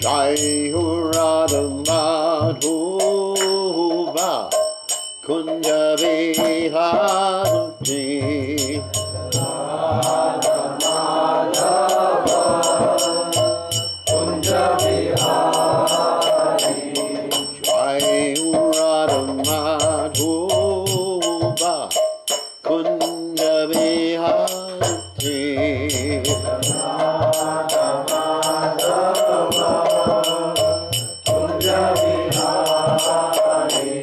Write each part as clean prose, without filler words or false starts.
Jai Radha Madhova Kunja Vihari Radha Madhava Kunja Vihari Jai Radha Madhova Kunja Vihari Radha Madhava Kunja Vihari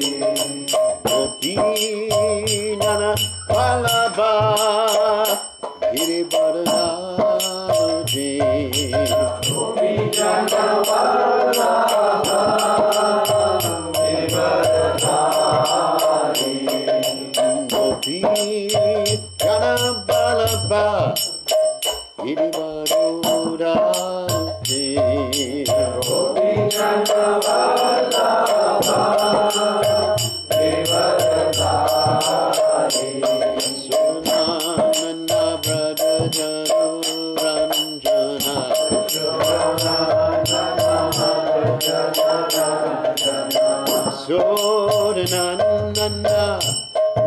Gopinana Palava Girivardhari Gopinana Vallabha Girivardhari Gopinana Palava Girivardhari Gopinana Vallabha Girivardhari Sunanana Brother Ranjana Sodananda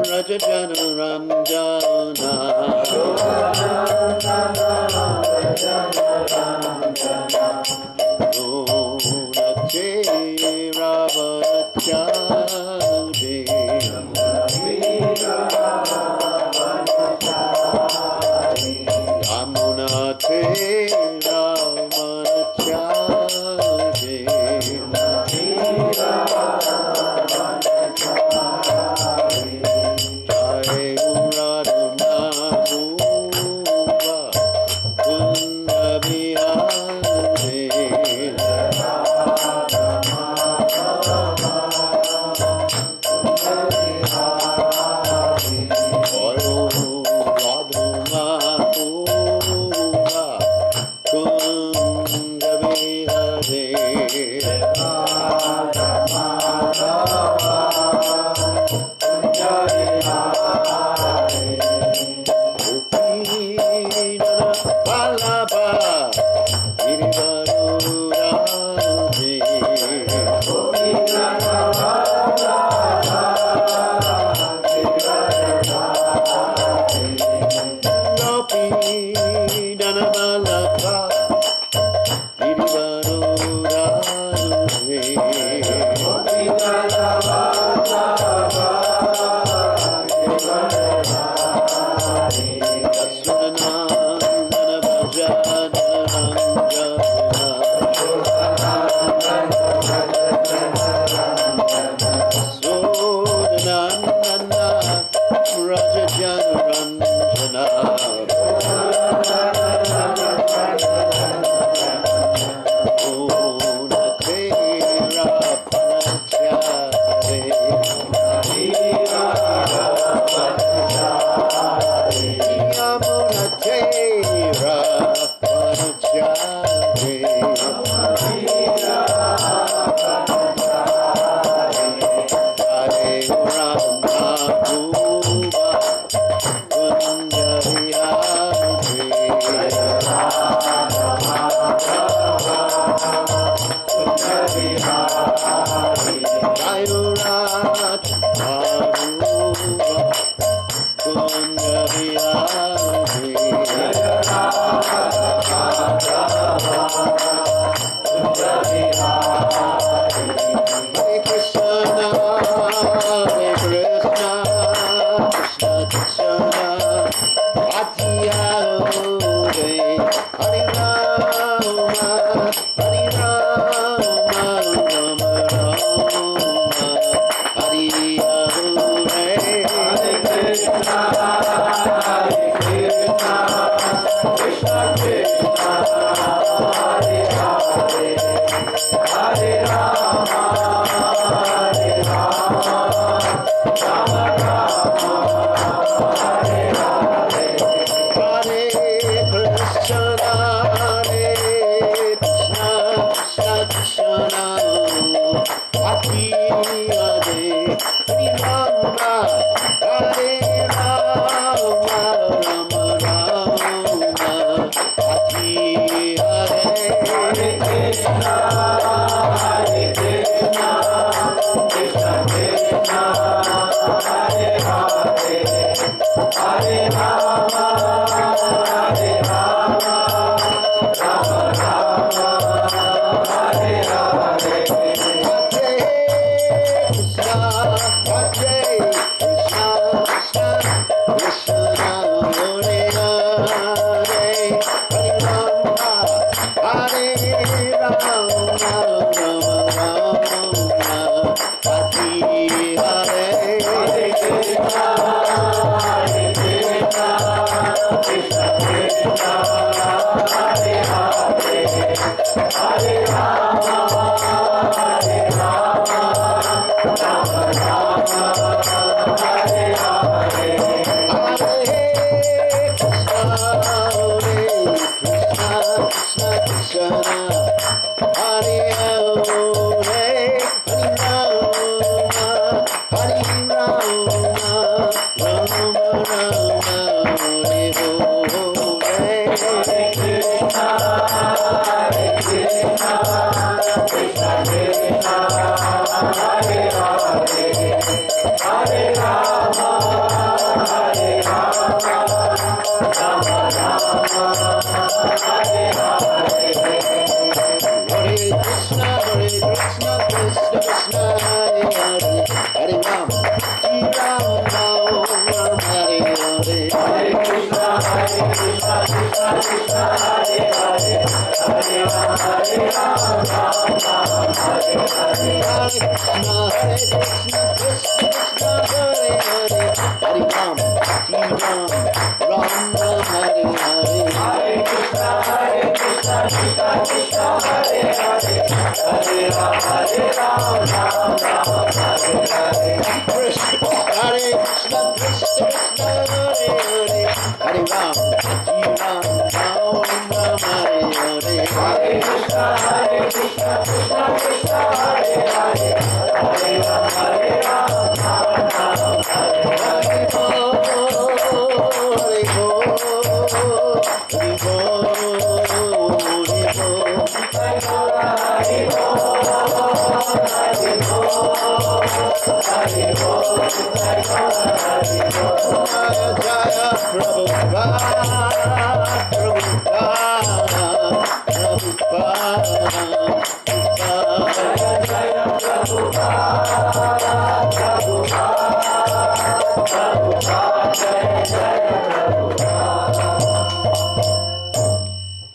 Rajajana Ranjana Gunate Ravanachari Yamunate Ravanachari Jai Radha Madhova Kunja Vihari Jai Radha Madhova Kunja Vihari Gopinana Vallabha Girivardhari Gopinana Vallabha Girivardhari Sunanana Bhajana Sodananda Rajajana Ranjana Gunate Ravanachari Yamunate Ravanachari Jai Radha Madhova Kunja Vihari Jai Radha Madhova Kunja Vihari Hare Krishna Hare Krishna Krishna Krishna Hare Hare Hare Rama Hare Rama Rama Rama Hare Hare Hare Krishna Hare Krishna Krishna Krishna Hare Hare Hare Rama Hare Rama Rama Rama Hare Hare Hare Krishna Hare Krishna Krishna Krishna Hare Hare Hare Rama Hare Rama Rama Rama Hare Hare Krishna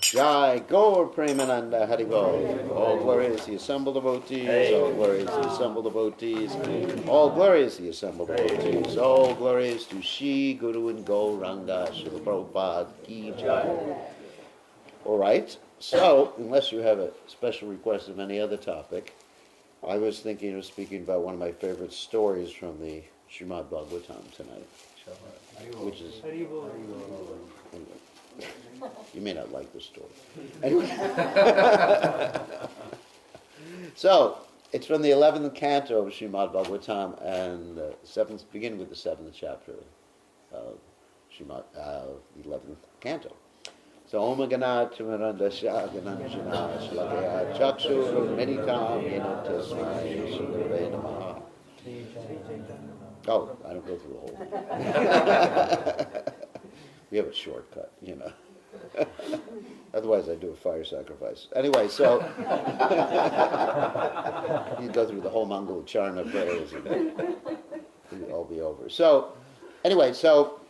Jai Gaur Premananda Haribol. All glorious the assembled devotees, all glorious the assembled devotees, all glorious the assembled devotees, all glorious to Shri Guru and Gauranga, Srila Prabhupada Ki Jai. All right, so unless you have a special request of any other topic, I was thinking of speaking about one of my favorite stories from the Srimad Bhagavatam tonight, which is... Anyway. You may not like this story. Anyway. So, it's from the 11th canto of Srimad Bhagavatam, and beginning with the 7th chapter of Srimad, the 11th canto. So, Om Gana Timarandasya Gananjana Shlakaya Chakshur Meditam Yena Tasmai Sundave Namaha. Oh, I don't go through the whole. We have a shortcut, you know. Otherwise, I do a fire sacrifice. Anyway, so you go through the whole Mangala Charna prayers, and it'll all be over. So, anyway, so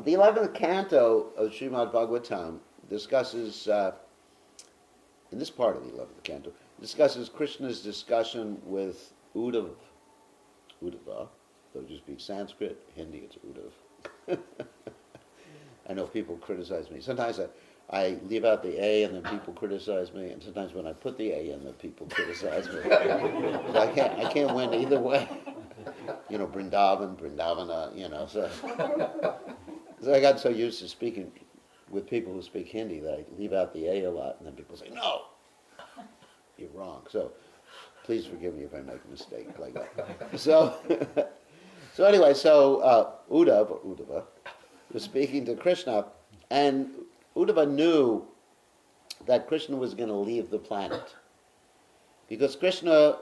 the 11th canto of Srimad Bhagavatam discusses, in this part of the 11th canto, discusses Krishna's discussion with Uddhava. Uddhava, though you speak Sanskrit, Hindi, it's Uddhava. I know people criticize me. Sometimes I leave out the A and then people criticize me, and sometimes when I put the A in, then people criticize me. So I can't win either way. You know, Vrindavana, you know. So I got so used to speaking with people who speak Hindi that I leave out the A lot, and then people say, no, you're wrong. So please forgive me if I make a mistake like that. So anyway, Uddhava was speaking to Krishna, and Uddhava knew that Krishna was going to leave the planet, because Krishna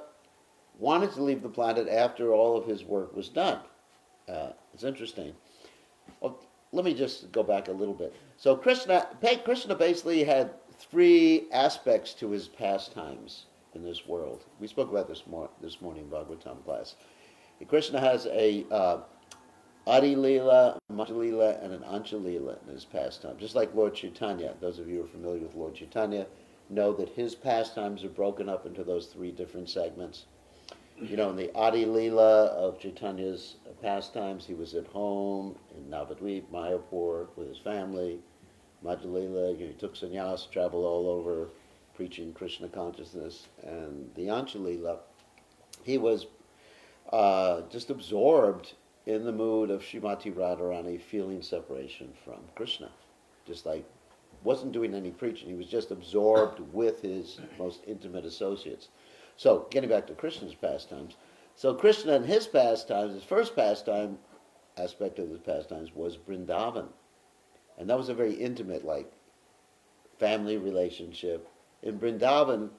wanted to leave the planet after all of his work was done. It's interesting. Well, let me just go back a little bit. So Krishna basically had three aspects to his pastimes in this world. We spoke about this morning in Bhagavatam class. Krishna has a Adi Leela, Madhya Leela, and an Ancha Leela in his pastime. Just like Lord Chaitanya. Those of you who are familiar with Lord Chaitanya know that his pastimes are broken up into those three different segments. You know, in the Adi Leela of Chaitanya's pastimes, he was at home in Navadvip, Mayapur, with his family. Madhya Leela, he took sannyas, traveled all over, preaching Krishna consciousness. And the Ancha Leela, he was just absorbed in the mood of Srimati Radharani, feeling separation from Krishna. Just like, wasn't doing any preaching, he was just absorbed with his most intimate associates. So, getting back to Krishna's pastimes. So Krishna and his pastimes, his first pastime, aspect of his pastimes was Vrindavan. And that was a very intimate, like, family relationship. In Vrindavan,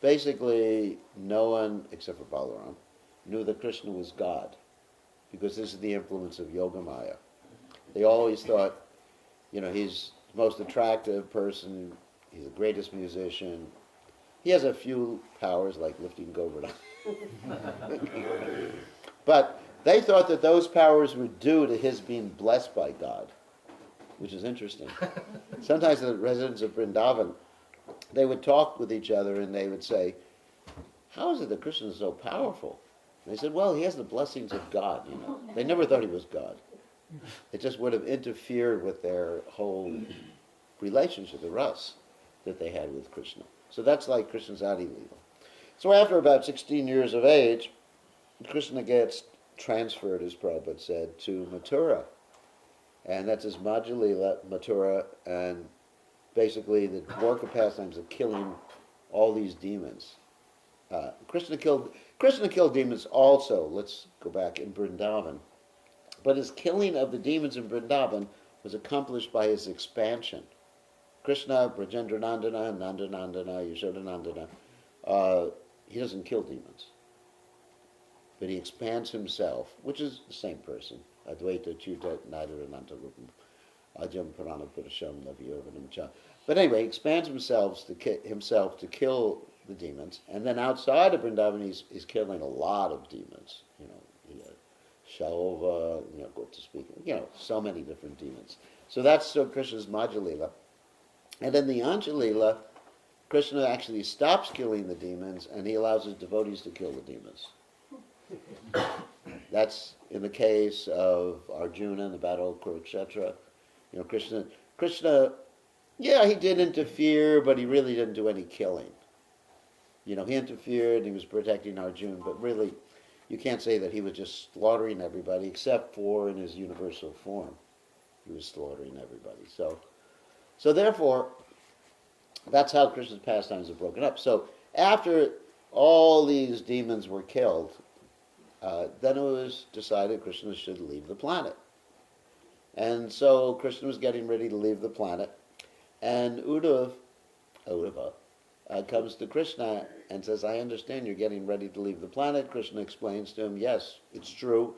basically, no one, except for Balaram, knew that Krishna was God, because this is the influence of Yogamaya. They always thought, you know, he's the most attractive person, he's the greatest musician. He has a few powers, like lifting Govardhan. But they thought that those powers were due to his being blessed by God, which is interesting. Sometimes the residents of Vrindavan, they would talk with each other and they would say, how is it that Krishna is so powerful? And they said, well, he has the blessings of God, you know. They never thought he was God. It just would have interfered with their whole relationship, the ras, that they had with Krishna. So that's like Krishna's Adi Leela. So after about 16 years of age, Krishna gets transferred, as Prabhupada said, to Mathura. And that's his Madhya Leela, Mathura, and basically the work of pastimes of killing all these demons. Krishna killed demons also, let's go back, in Vrindavan. But his killing of the demons in Vrindavan was accomplished by his expansion. Krishna, Brajendranandana, Nandanandana, Yashodanandana, he doesn't kill demons. But he expands himself, which is the same person. Advaita, Chuta, Nadarananta Rupam, Ajam Purana Purasham, Navyoganam Cha. But anyway, he expands himself to kill the demons. And then outside of Vrindavan, he's killing a lot of demons. You know, Shalva, go to speak, so many different demons. So that's Krishna's Madhya Leela. And in the Ancha Leela, Krishna actually stops killing the demons and he allows his devotees to kill the demons. That's in the case of Arjuna in the Battle of Kurukshetra. Krishna, yeah, he did interfere, but he really didn't do any killing. He interfered, he was protecting Arjuna, but really, you can't say that he was just slaughtering everybody, except for in his universal form. He was slaughtering everybody. So therefore, that's how Krishna's pastimes are broken up. So after all these demons were killed, then it was decided Krishna should leave the planet. And so Krishna was getting ready to leave the planet, and Uddhava comes to Krishna and says, I understand you're getting ready to leave the planet. Krishna explains to him, yes, it's true.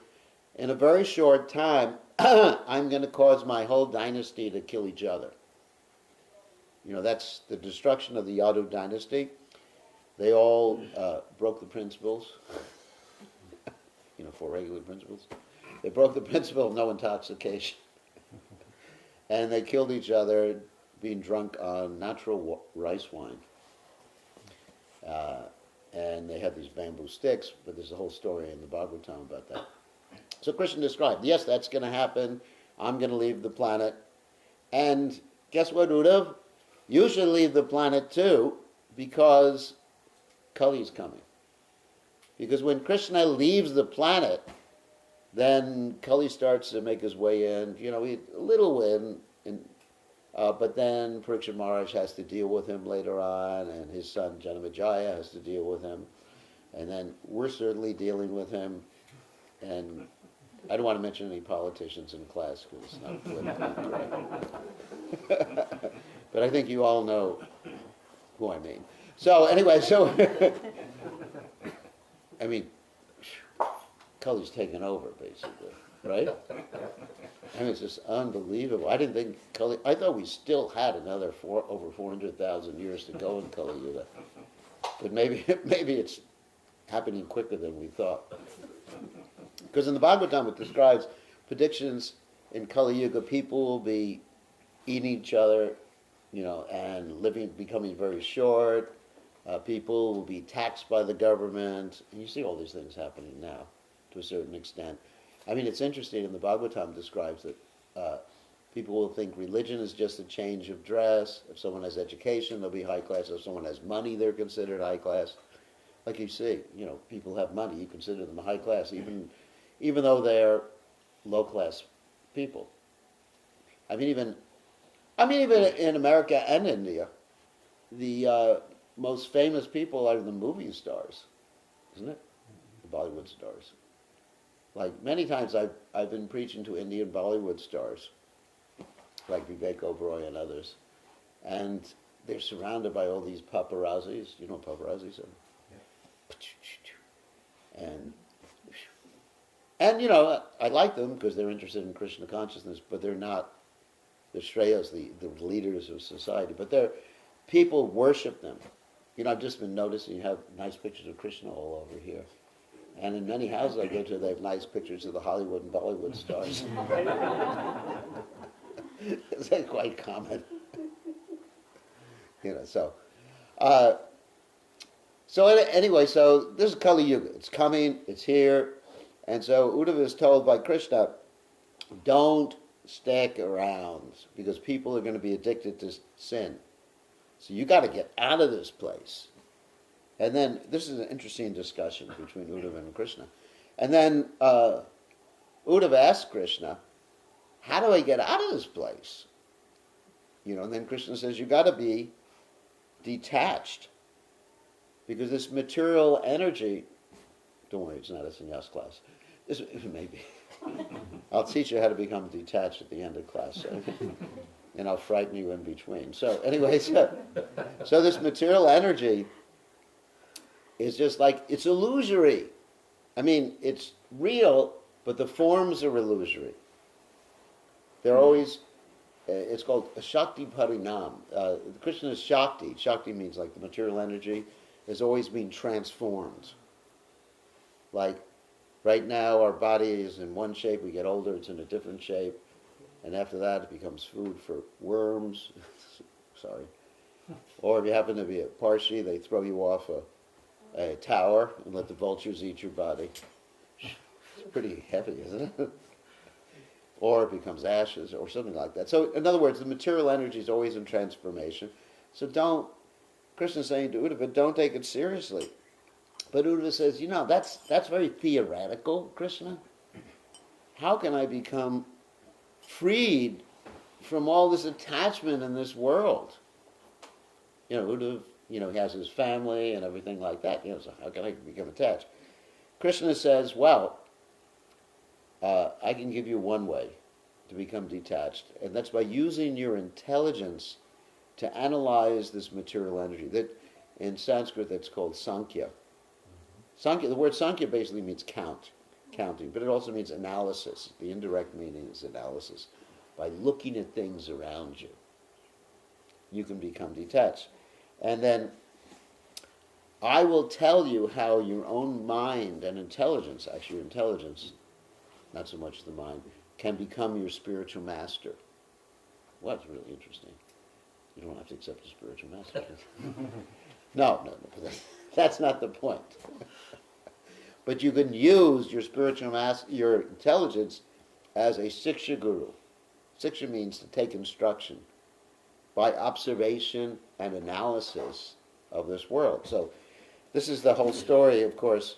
In a very short time, I'm going to cause my whole dynasty to kill each other. That's the destruction of the Yadu dynasty. They all broke the principles, 4 regular principles. They broke the principle of no intoxication. And they killed each other being drunk on natural rice wine. And they had these bamboo sticks, but there's a whole story in the Bhagavatam about that. So Krishna described, yes, that's going to happen. I'm going to leave the planet. And guess what, Uddhava? You should leave the planet too, because Kali is coming. Because when Krishna leaves the planet, then Kali starts to make his way in. A little win, but then Parikshit Maharaj has to deal with him later on, and his son Janamejaya has to deal with him, and then we're certainly dealing with him. And I don't want to mention any politicians in class because it's not politically correct. But I think you all know who I mean. So anyway, Kali's taken over, basically, right? I mean, it's just unbelievable. I didn't think Kali. I thought we still had another over 400,000 years to go in Kali Yuga, but maybe maybe it's happening quicker than we thought. Because in the Bhagavatam it describes predictions in Kali Yuga, people will be eating each other, and becoming very short. People will be taxed by the government. And you see all these things happening now, to a certain extent. I mean, it's interesting, and the Bhagavatam describes that people will think religion is just a change of dress. If someone has education, they'll be high class. If someone has money, they're considered high class. Like you see, people have money, you consider them high class, even though they're low class people. I mean, even in America and India, the most famous people are the movie stars, isn't it? The Bollywood stars. Like many times I've been preaching to Indian Bollywood stars, like Vivek Oberoi and others, and they're surrounded by all these paparazzis. You know what paparazzis are? Yeah. And I like them because they're interested in Krishna consciousness, but they're not the Shreyas, the leaders of society. But people worship them. I've just been noticing you have nice pictures of Krishna all over here. And in many houses I go to, they have nice pictures of the Hollywood and Bollywood stars. Is that quite common? So anyway, so this is Kali Yuga. It's coming, it's here. And so Uddhava is told by Krishna, don't stick around because people are going to be addicted to sin. So you got to get out of this place. And then, this is an interesting discussion between Uddhava and Krishna. And then Uddhava asks Krishna, how do I get out of this place? And then Krishna says, you got to be detached. Because this material energy, don't worry, it's not a sannyas class. Maybe. I'll teach you how to become detached at the end of class. And I'll frighten you in between. So anyway, so this material energy is just like, it's illusory. I mean, it's real, but the forms are illusory. They're always, it's called Shakti Parinam. Krishna is Shakti. Shakti means like the material energy is always being transformed. Like, right now our body is in one shape, we get older, it's in a different shape, and after that it becomes food for worms. Sorry. Or if you happen to be a Parsi, they throw you off a tower and let the vultures eat your body. It's pretty heavy, isn't it? Or it becomes ashes or something like that. So in other words, the material energy is always in transformation. So Krishna's saying to Uddhava, don't take it seriously. But Uddhava says, that's very theoretical, Krishna. How can I become freed from all this attachment in this world? Uddhava, he has his family and everything like that. So how can I become attached? Krishna says, well, I can give you one way to become detached, and that's by using your intelligence to analyze this material energy. That in Sanskrit that's called Sankhya. Sankhya, the word Sankhya basically means counting, but it also means analysis. The indirect meaning is analysis. By looking at things around you, you can become detached. And then I will tell you how your own mind and intelligence, actually your intelligence, not so much the mind, can become your spiritual master. Well, that's really interesting. You don't have to accept a spiritual master. No, that's not the point. But you can use your spiritual your intelligence as a Siksha guru. Siksha means to take instruction by observation and analysis of this world. So this is the whole story, of course,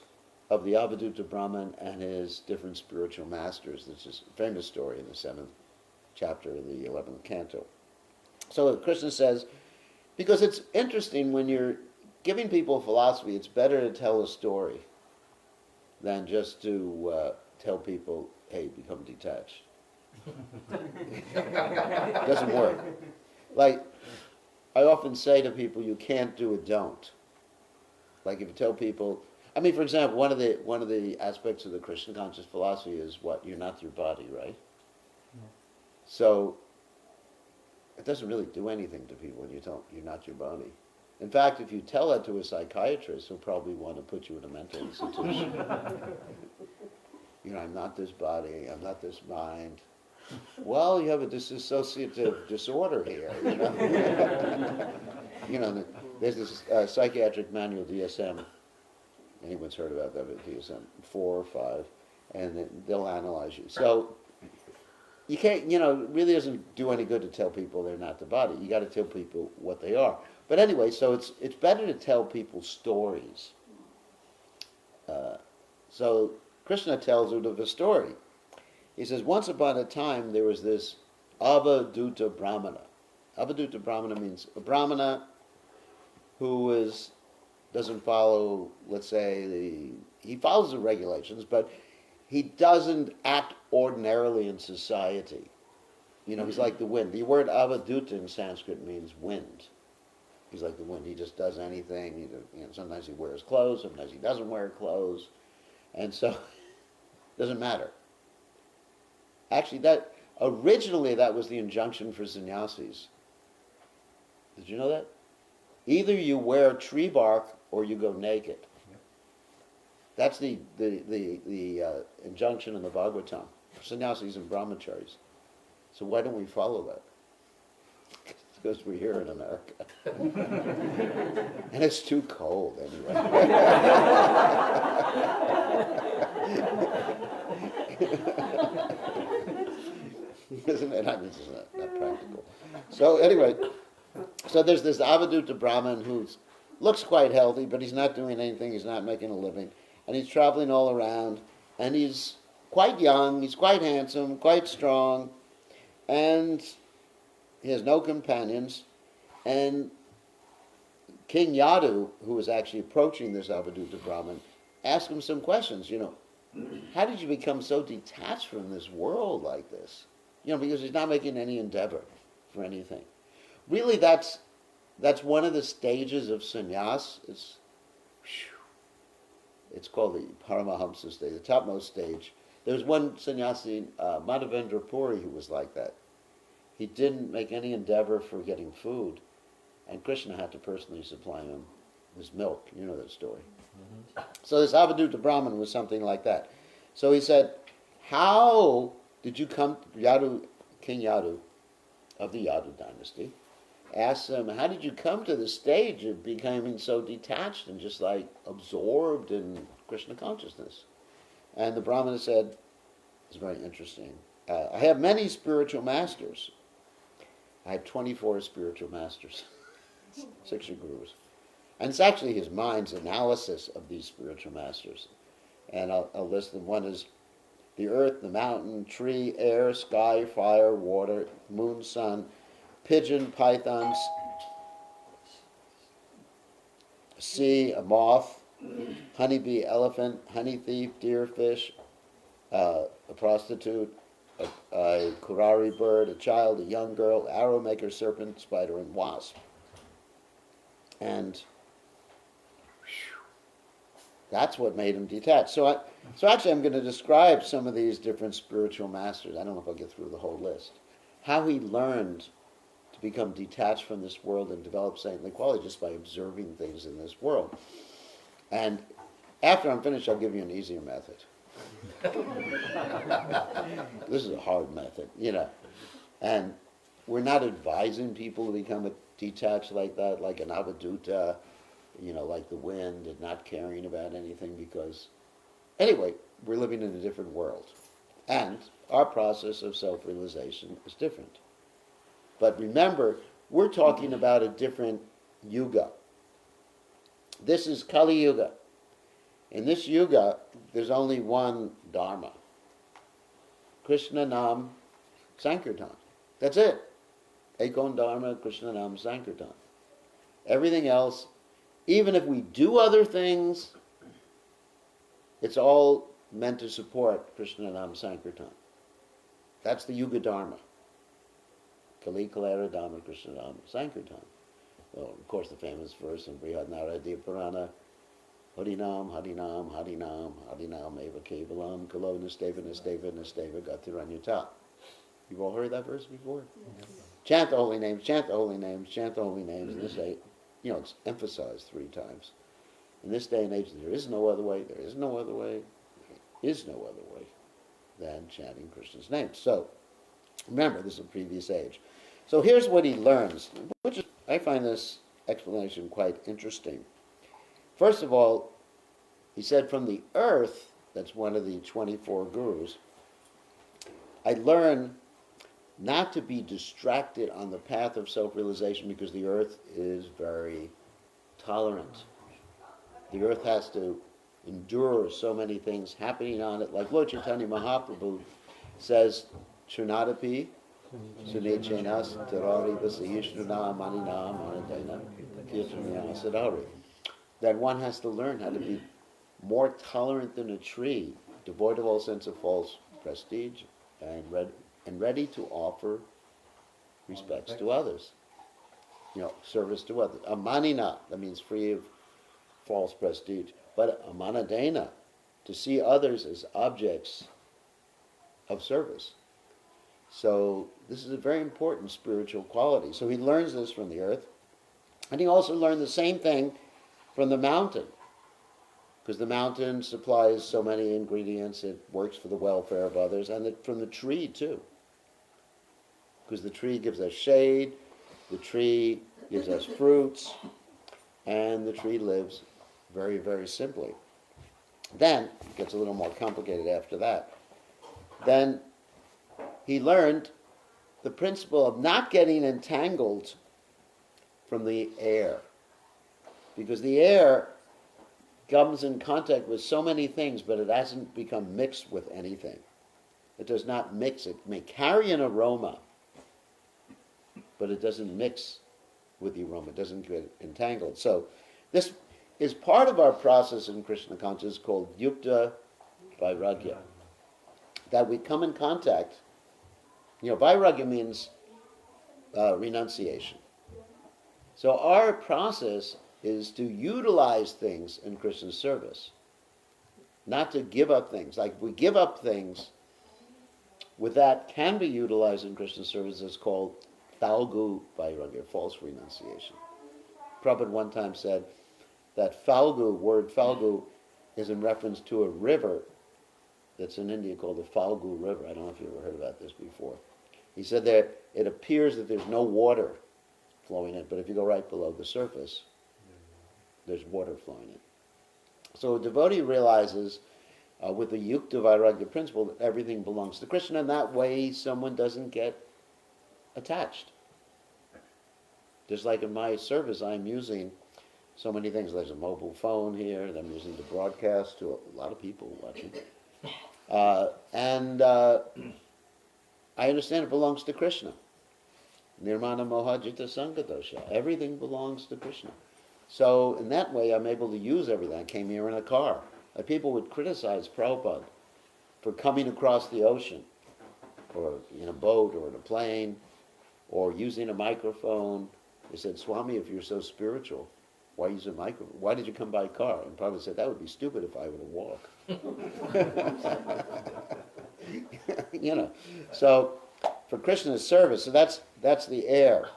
of the Avadhuta Brahman and his different spiritual masters. This is a famous story in the 7th chapter of the 11th canto. So Krishna says, because it's interesting when you're giving people philosophy, it's better to tell a story than just to tell people, hey, become detached. It doesn't work. Like, I often say to people, you can't do a don't. Like if you tell people, for example, one of the aspects of the Krishna conscious philosophy is what? You're not your body, right? So it doesn't really do anything to people when you tell them you're not your body. In fact, if you tell that to a psychiatrist, he'll probably want to put you in a mental institution. I'm not this body, I'm not this mind. Well, you have a dissociative disorder here. There's this psychiatric manual, DSM. Anyone's heard about that, DSM 4 or 5, and they'll analyze you. So you can't, it really doesn't do any good to tell people they're not the body. You got to tell people what they are. But anyway, so it's better to tell people stories. So Krishna tells Uddhava story. He says, once upon a time there was this Avadhuta Brahmana. Avadhuta Brahmana means a Brahmana who doesn't follow, let's say, he follows the regulations, but he doesn't act ordinarily in society. He's like the wind. The word Avadhuta in Sanskrit means wind. He's like the wind. He just does anything. Sometimes he wears clothes, sometimes he doesn't wear clothes. And so, it doesn't matter. Actually, originally that was the injunction for sannyasis. Did you know that? Either you wear tree bark or you go naked. That's the injunction in the Bhagavatam for sannyasis and brahmacharis. So why don't we follow that? Because we're here in America. And it's too cold anyway. Isn't it? I mean, it's not practical. So anyway, so there's this Avadhuta Brahmin who looks quite healthy, but he's not doing anything, he's not making a living. And he's traveling all around, and he's quite young, he's quite handsome, quite strong, and he has no companions. And King Yadu, who was actually approaching this Avadhuta Brahmin, asked him some questions, how did you become so detached from this world like this? Because he's not making any endeavor for anything. Really, that's one of the stages of sannyas. It's called the Paramahamsa stage, the topmost stage. There was one sannyasi, Madhavendra Puri, who was like that. He didn't make any endeavor for getting food, and Krishna had to personally supply him his milk. You know that story. Mm-hmm. So this Avadhuta Brahman was something like that. So he said, how did you come, King Yadu of the Yadu dynasty, asked him, how did you come to the stage of becoming so detached and just like absorbed in Krishna consciousness? And the Brahmana said, it's very interesting. I have many spiritual masters. I have 24 spiritual masters, 60 gurus. And it's actually his mind's analysis of these spiritual masters. And I'll list them. One is the earth, the mountain, tree, air, sky, fire, water, moon, sun, pigeon, pythons, sea, a moth, honeybee, elephant, honey thief, deer, fish, a prostitute, a kurari bird, a child, a young girl, arrow maker, serpent, spider, and wasp. And that's what made him detached. So actually I'm going to describe some of these different spiritual masters. I don't know if I'll get through the whole list. How he learned to become detached from this world and develop saintly quality just by observing things in this world. And after I'm finished, I'll give you an easier method. This is a hard method, And we're not advising people to become detached like that, like an Avadhuta, like the wind and not caring about anything, because anyway, we're living in a different world. And our process of self-realization is different. But remember, we're talking about a different yuga. This is Kali Yuga. In this yuga, there's only one Dharma. Krishna Nam Sankirtan. That's it. Ekon Dharma, Krishna Nam Sankirtan. Everything else, even if we do other things, it's all meant to support Krishna Nam Sankirtan. That's the Yuga Dharma. Kali Kalera Dhamma Krishna Nam Sankirtan. Well, of course, the famous verse in Brihad Naradiya Purana, Harinam, Harinam, Harinam, Harinam Eva Kevalam, Kalo Nisteva, Nisteva, Nisteva, Gatiranyata. You've all heard that verse before? Chant the holy names, chant the holy names, chant the holy names. In this day, it's emphasized 3 times. In this day and age, there is no other way, there is no other way, there is no other way than chanting Krishna's name. So, remember, this is a previous age. So here's what he learns, which is, I find this explanation quite interesting. First of all, he said from the earth, that's one of the 24 gurus, I learn not to be distracted on the path of self-realization because the earth is very tolerant. The earth has to endure so many things happening on it. Like Lord Chaitanya Mahaprabhu says, Chunadapi, Sunechenas, Tarari, Vasayishnuna, Manina, Manadena, Kirtanya, Sadari. That one has to learn how to be more tolerant than a tree, devoid of all sense of false prestige, and ready to offer respects to others. Service to others. Amanina, that means free of false prestige. But amanadena, to see others as objects of service. So this is a very important spiritual quality. So he learns this from the earth. And he also learned the same thing from the mountain. Because the mountain supplies so many ingredients, it works for the welfare of others, and from the tree too. Because the tree gives us shade, the tree gives us fruits, and the tree lives very, very simply. Then, it gets a little more complicated after that. Then he learned the principle of not getting entangled from the air. Because the air comes in contact with so many things, but it hasn't become mixed with anything. It does not mix. It may carry an aroma, but it doesn't mix with the aroma. It doesn't get entangled. So this is part of our process in Krishna consciousness called yukta vairagya. That we come in contact. Vairagya means renunciation. So our process is to utilize things in Krishna's service, not to give up things. Like if we give up things, with that can be utilized in Krishna's service, it's called Falgu Vairagya, false renunciation. Prabhupada one time said that word Falgu, is in reference to a river that's in India called the Falgu River. I don't know if you ever heard about this before. He said that it appears that there's no water flowing in, but if you go right below the surface, there's water flowing in. So a devotee realizes with the Yukta Vairagya principle that everything belongs to Krishna, and that way someone doesn't get attached. Just like in my service, I'm using so many things. There's a mobile phone here that I'm using to broadcast to a lot of people watching. And I understand it belongs to Krishna. Nirmana moha jita sangadosha. Everything belongs to Krishna. So in that way, I'm able to use everything. I came here in a car. People would criticize Prabhupada for coming across the ocean, or in a boat, or in a plane, or using a microphone. They said, Swami, if you're so spiritual, why use a microphone? Why did you come by car? And Prabhupada said, that would be stupid if I were to walk. So for Krishna's service, so that's the air,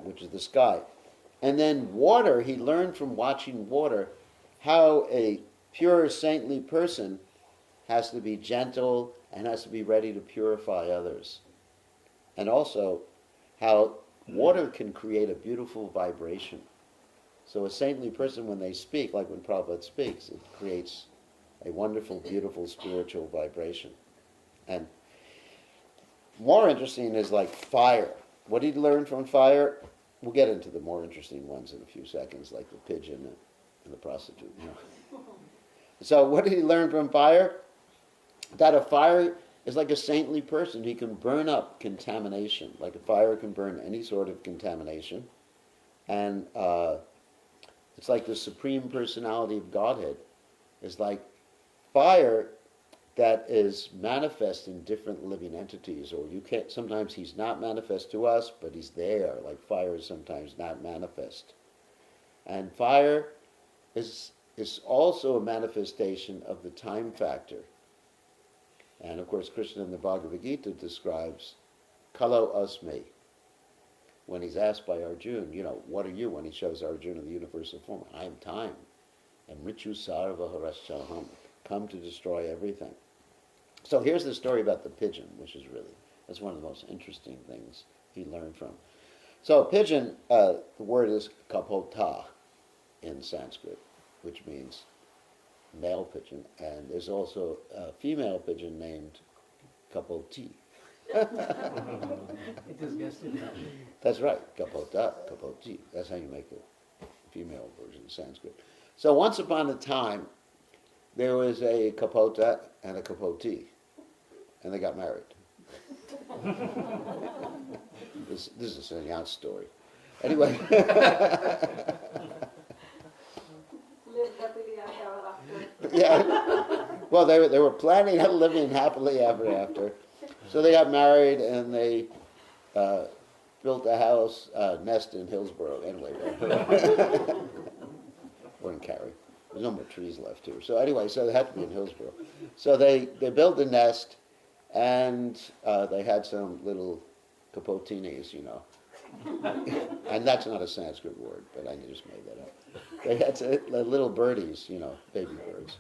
which is the sky. And then water, he learned from watching water how a pure saintly person has to be gentle and has to be ready to purify others. And also how water can create a beautiful vibration. So a saintly person, when they speak, like when Prabhupada speaks, it creates a wonderful, beautiful spiritual vibration. And more interesting is like fire. What did he learn from fire? We'll get into the more interesting ones in a few seconds, like the pigeon and the prostitute. So what did he learn from fire? That a fire is like a saintly person. He can burn up contamination. Like a fire can burn any sort of contamination. And it's like the Supreme Personality of Godhead. It's like fire that is manifest in different living entities, or you can't. Sometimes he's not manifest to us, but he's there. Like fire is sometimes not manifest, and fire is also a manifestation of the time factor. And of course, Krishna in the Bhagavad Gita describes Kalo Asmi, when he's asked by Arjuna, what are you? When he shows Arjuna the universal form, I am time. And Richu Sarva Harashaham, come to destroy everything. So here's the story about the pigeon, which is that's one of the most interesting things he learned from. So pigeon, the word is kapota in Sanskrit, which means male pigeon, and there's also a female pigeon named kapoti. It is guessed. That's right, kapota, kapoti. That's how you make a female version of Sanskrit. So once upon a time, there was a kapota and a kapoti, and they got married. This is a sannyas story. Anyway. Yeah. Well, they were planning on living happily ever after. So they got married and they built a house, nest in Hillsborough. Anyway, or in Cary. There's no more trees left here. So anyway, so they had to be in Hillsborough. So they built a nest, and they had some little capotinis, and that's not a Sanskrit word, but I just made that up. They had little birdies, baby birds.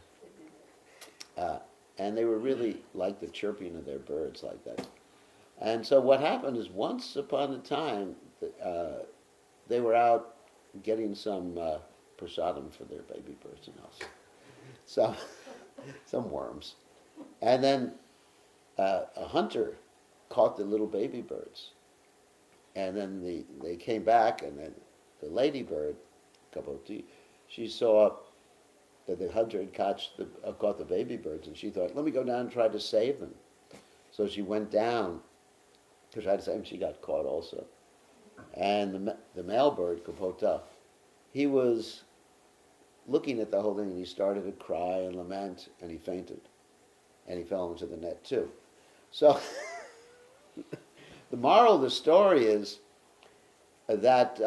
And they were really like the chirping of their birds like that. And so what happened is once upon a time, they were out getting some prasadam for their baby birds, some worms. And then a hunter caught the little baby birds. And then they came back, and then the ladybird, Kapoti, she saw that the hunter had caught the baby birds, and she thought, let me go down and try to save them. So she went down to try to save them. She got caught also. And the male bird, Kapota, he was looking at the whole thing, and he started to cry and lament, and he fainted. And he fell into the net too. So the moral of the story is that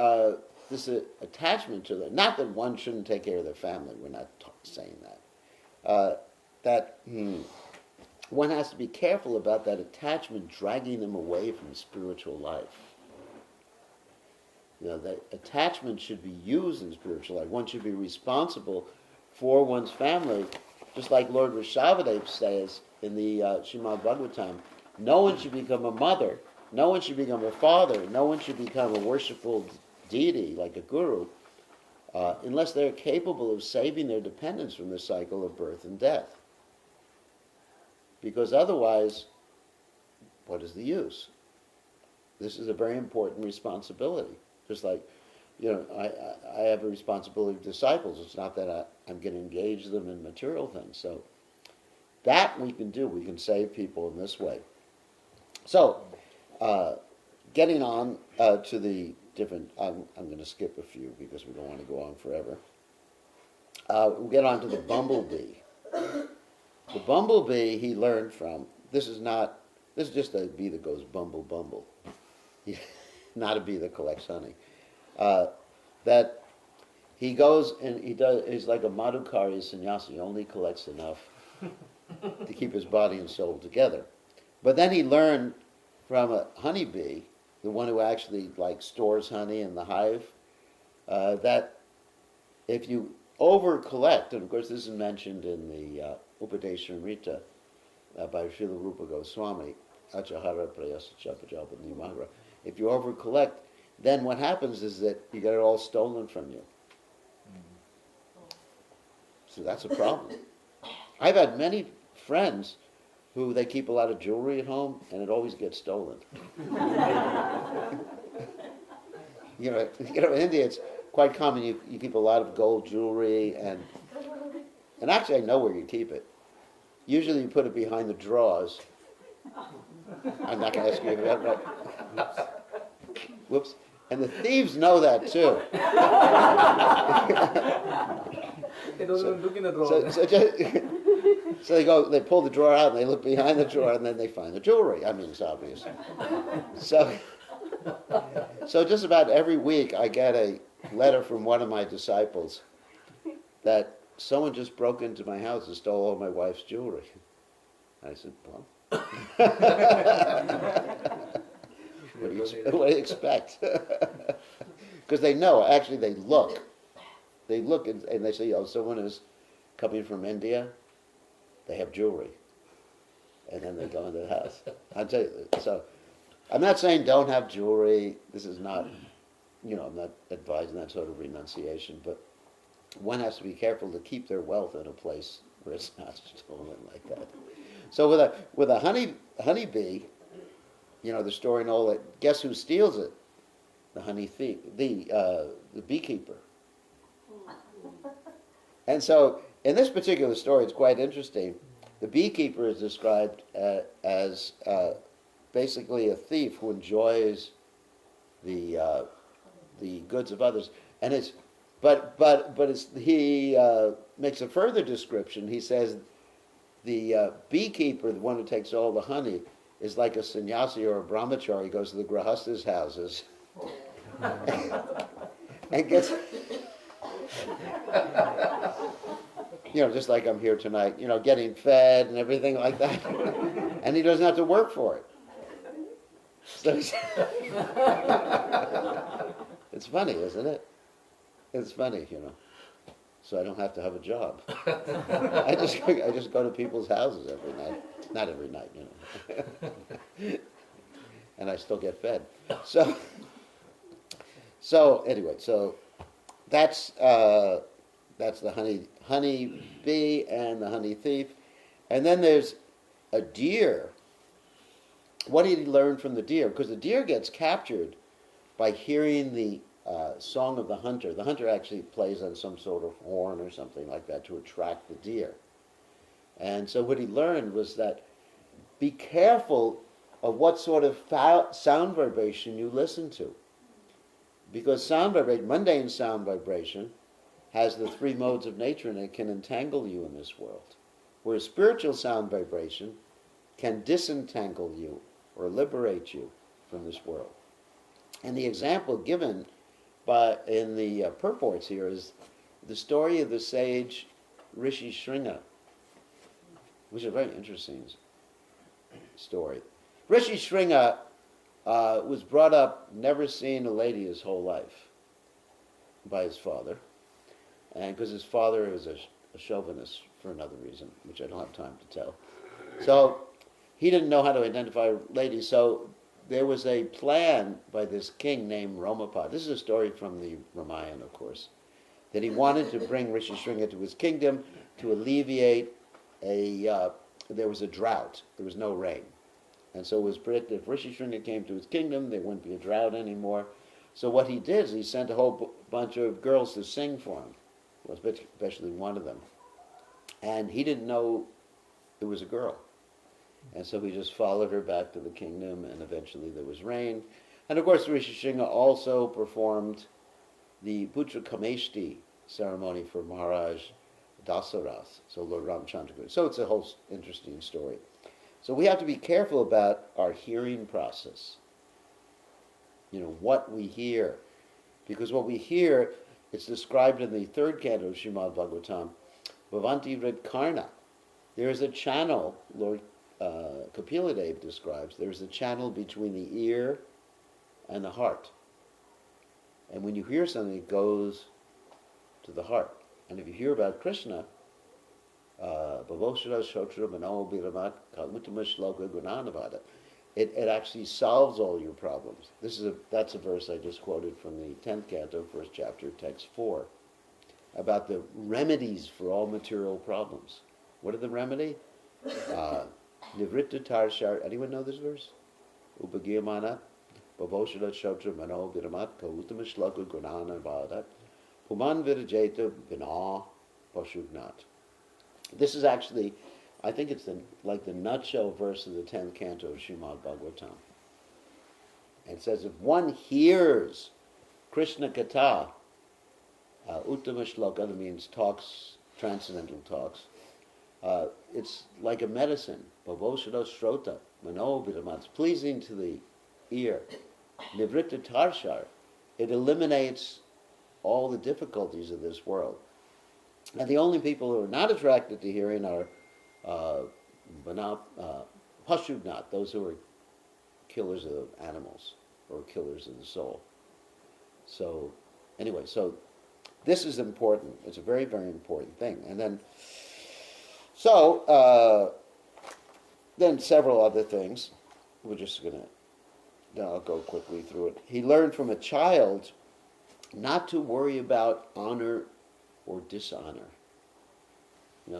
this attachment to not that one shouldn't take care of their family, we're not saying that, that one has to be careful about that attachment dragging them away from spiritual life. That attachment should be used in spiritual life. One should be responsible for one's family, just like Lord Rishabhadeva says in the Srimad Bhagavatam, no one should become a mother, no one should become a father, no one should become a worshipful deity like a guru, unless they're capable of saving their dependents from the cycle of birth and death. Because otherwise, what is the use? This is a very important responsibility. Just like, I have a responsibility of disciples. It's not that I'm going to engage them in material things. So that we can do. We can save people in this way. So, getting on to the different, I'm going to skip a few because we don't want to go on forever. We'll get on to the bumblebee. The bumblebee he learned from, this is just a bee that goes bumble bumble. Not a bee that collects honey. That he goes and he's like a Madhukari sannyasi. He only collects enough to keep his body and soul together. But then he learned from a honeybee, the one who actually stores honey in the hive, that if you over collect, and of course this is mentioned in the Upadesharamrita by Srila Rupa Goswami, Achahara Prayasa Chapajapani Mahara. If you over collect, then what happens is that you get it all stolen from you. So that's a problem. I've had many friends who they keep a lot of jewelry at home, and it always gets stolen. In India it's quite common. You keep a lot of gold jewelry, and actually I know where you keep it. Usually you put it behind the drawers. I'm not going to ask you if that right. Whoops. And the thieves know that too. They don't even look in the drawer. So they pull the drawer out and they look behind the drawer and then they find the jewelry. I mean, it's obvious. So just about every week I get a letter from one of my disciples that someone just broke into my house and stole all my wife's jewelry. I said, well, what do you expect? Because they know, actually they look. They look and they say, oh, someone is coming from India, they have jewelry. And then they go into the house. I'll tell you, so I'm not saying don't have jewelry. This is not, I'm not advising that sort of renunciation, but one has to be careful to keep their wealth in a place where it's not stolen like that. So with a honeybee, the story and all that, guess who steals it? The honey thief, the beekeeper. And so in this particular story, it's quite interesting. The beekeeper is described as basically a thief who enjoys the goods of others, and he makes a further description. He says the beekeeper, the one who takes all the honey, is like a sannyasi or a brahmachari. He goes to the grahastas' houses and gets. Just like I'm here tonight, getting fed and everything like that. And he doesn't have to work for it. So it's funny, isn't it? It's funny, So I don't have to have a job. I just go to people's houses every night. Not every night, And I still get fed. So anyway, that's the honey bee and the honey thief. And then there's a deer. What did he learn from the deer? Because the deer gets captured by hearing the song of the hunter. The hunter actually plays on some sort of horn or something like that to attract the deer. And so what he learned was that be careful of what sort of sound vibration you listen to. Because sound vibration, mundane sound vibration, has the three modes of nature and it can entangle you in this world. Whereas spiritual sound vibration can disentangle you or liberate you from this world. And the example given in the purports here is the story of the sage Rishi Shringa, which is a very interesting story. Rishi Shringa was brought up, never seen a lady his whole life by his father. And because his father was a chauvinist for another reason, which I don't have time to tell. So he didn't know how to identify ladies. So there was a plan by this king named Romapad. This is a story from the Ramayana, of course, that he wanted to bring Rishi Shringa to his kingdom to alleviate there was a drought. There was no rain. And so it was predicted if Rishi Shringa came to his kingdom, there wouldn't be a drought anymore. So what he did is he sent a whole bunch of girls to sing for him. Well, especially one of them. And he didn't know it was a girl. And so he just followed her back to the kingdom, and eventually there was rain. And of course, Rishi Shringa also performed the Putra Kameshti ceremony for Maharaj Dasarath, so Lord Ramchandra. So it's a whole interesting story. So we have to be careful about our hearing process. What we hear. Because what we hear, it's described in the third canto of Srimad Bhagavatam, Bhavanti Vrit Karna. There is a channel, Lord Kapiladev describes, there is a channel between the ear and the heart. And when you hear something, it goes to the heart. And if you hear about Krishna, it actually solves all your problems. That's a verse I just quoted from the 10th canto, first chapter, text 4, about the remedies for all material problems. What are the remedy? Nivritta tarshar. Anyone know this verse? Upagiyamana baboshala shotra mano viramat kautama shlaka gunana vadat puman virajeta vina pashugnat. This is actually, I think it's the nutshell verse of the 10th canto of Srimad Bhagavatam. And it says, if one hears Krishna Katha, Uttama Shloka, that means talks, transcendental talks, it's like a medicine. Bhavoshada Shrota, Mano Vidamat. It's pleasing to the ear. Nivritta Tarshar. It eliminates all the difficulties of this world. And the only people who are not attracted to hearing are Pashugnat, those who are killers of animals or killers of the soul. So, anyway, so this is important. It's a very, very important thing. And then, then several other things. We're just going to, I'll go quickly through it. He learned from a child not to worry about honor or dishonor.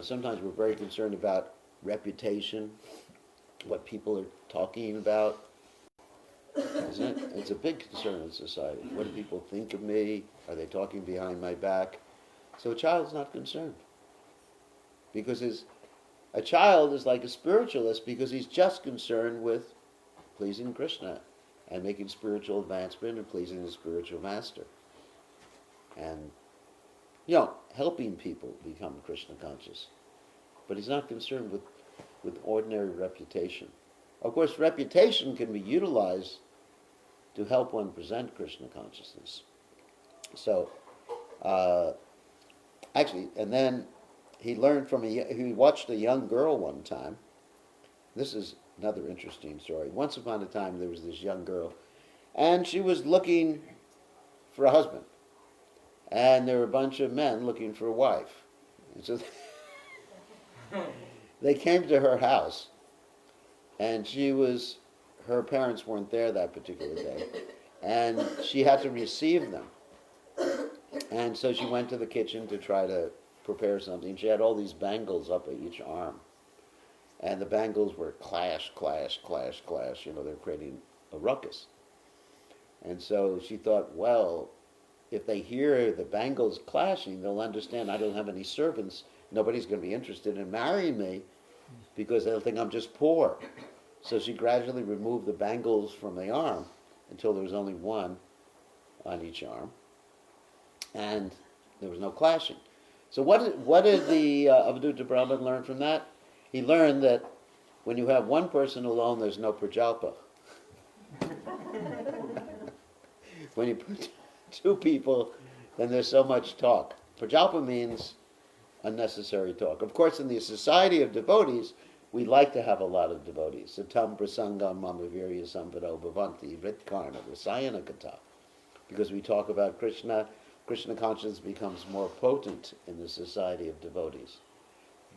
Sometimes we're very concerned about reputation, what people are talking about, isn't it? It's a big concern in society. What do people think of me? Are they talking behind my back? So a child's not concerned. Because a child is like a spiritualist because he's just concerned with pleasing Krishna and making spiritual advancement and pleasing the spiritual master. And, helping people become Krishna conscious. But he's not concerned with ordinary reputation. Of course, reputation can be utilized to help one present Krishna consciousness. So, and then he learned he watched a young girl one time. This is another interesting story. Once upon a time, there was this young girl, and she was looking for a husband. And there were a bunch of men looking for a wife. And so they came to her house, and her parents weren't there that particular day, and she had to receive them. And so she went to the kitchen to try to prepare something. She had all these bangles up at each arm, and the bangles were clash, clash, clash, clash. They're creating a ruckus. And so she thought, well, if they hear the bangles clashing, they'll understand I don't have any servants. Nobody's going to be interested in marrying me because they'll think I'm just poor. So she gradually removed the bangles from the arm until there was only one on each arm. And there was no clashing. So what did the Avadhuta Brahman learn from that? He learned that when you have one person alone, there's no prajalpa. When you put two people, then there's so much talk. Prajalpa means unnecessary talk. Of course, in the society of devotees, we like to have a lot of devotees. Satam prasangam mamavirya samvado bhavanti vritkarna rasayana kata. Because we talk about Krishna, Krishna consciousness becomes more potent in the society of devotees.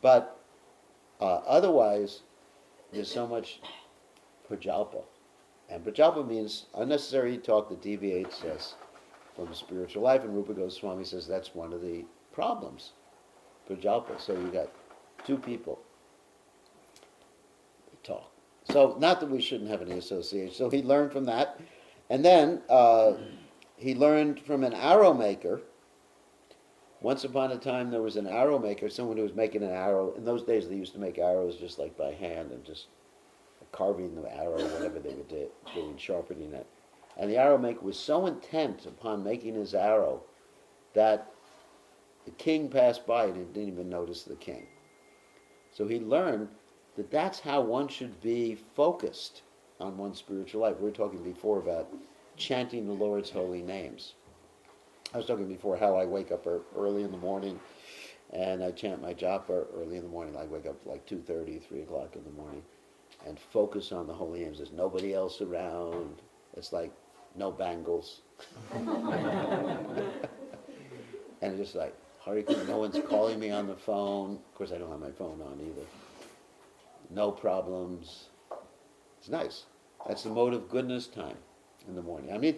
But otherwise, there's so much prajalpa. And prajalpa means unnecessary talk that deviates us from spiritual life. And Rupa Goswami says that's one of the problems, prajalpa. So you got two people talk. So not that we shouldn't have any association. So he learned from that. And then he learned from an arrow maker. Once upon a time there was an arrow maker, someone who was making an arrow. In those days they used to make arrows just like by hand and just carving the arrow, whatever they were doing, sharpening it. And the arrow maker was so intent upon making his arrow that the king passed by and he didn't even notice the king. So he learned that that's how one should be focused on one's spiritual life. We were talking before about chanting the Lord's holy names. I was talking before how I wake up early in the morning and I chant my japa early in the morning. I wake up like 2:30, 3 o'clock in the morning and focus on the holy names. There's nobody else around. It's like no bangles. And it's just like, Hare Krishna, no one's calling me on the phone. Of course, I don't have my phone on either. No problems. It's nice. That's the mode of goodness time in the morning. I mean,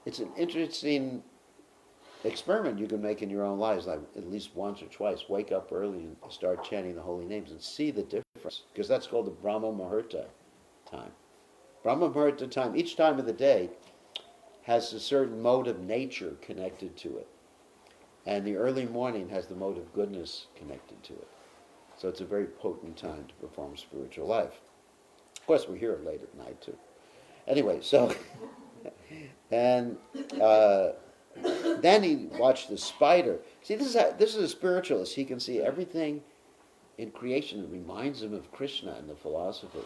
it's an interesting experiment you can make in your own lives, like at least once or twice. Wake up early and start chanting the holy names and see the difference. Because that's called the Brahma Muhurta time. Brahma Muhurta time, each time of the day, has a certain mode of nature connected to it. And the early morning has the mode of goodness connected to it. So it's a very potent time to perform spiritual life. Of course, we're here late at night, too. Anyway, so... and then he watched the spider. See, this is a spiritualist. He can see everything in creation that reminds him of Krishna and the philosophy.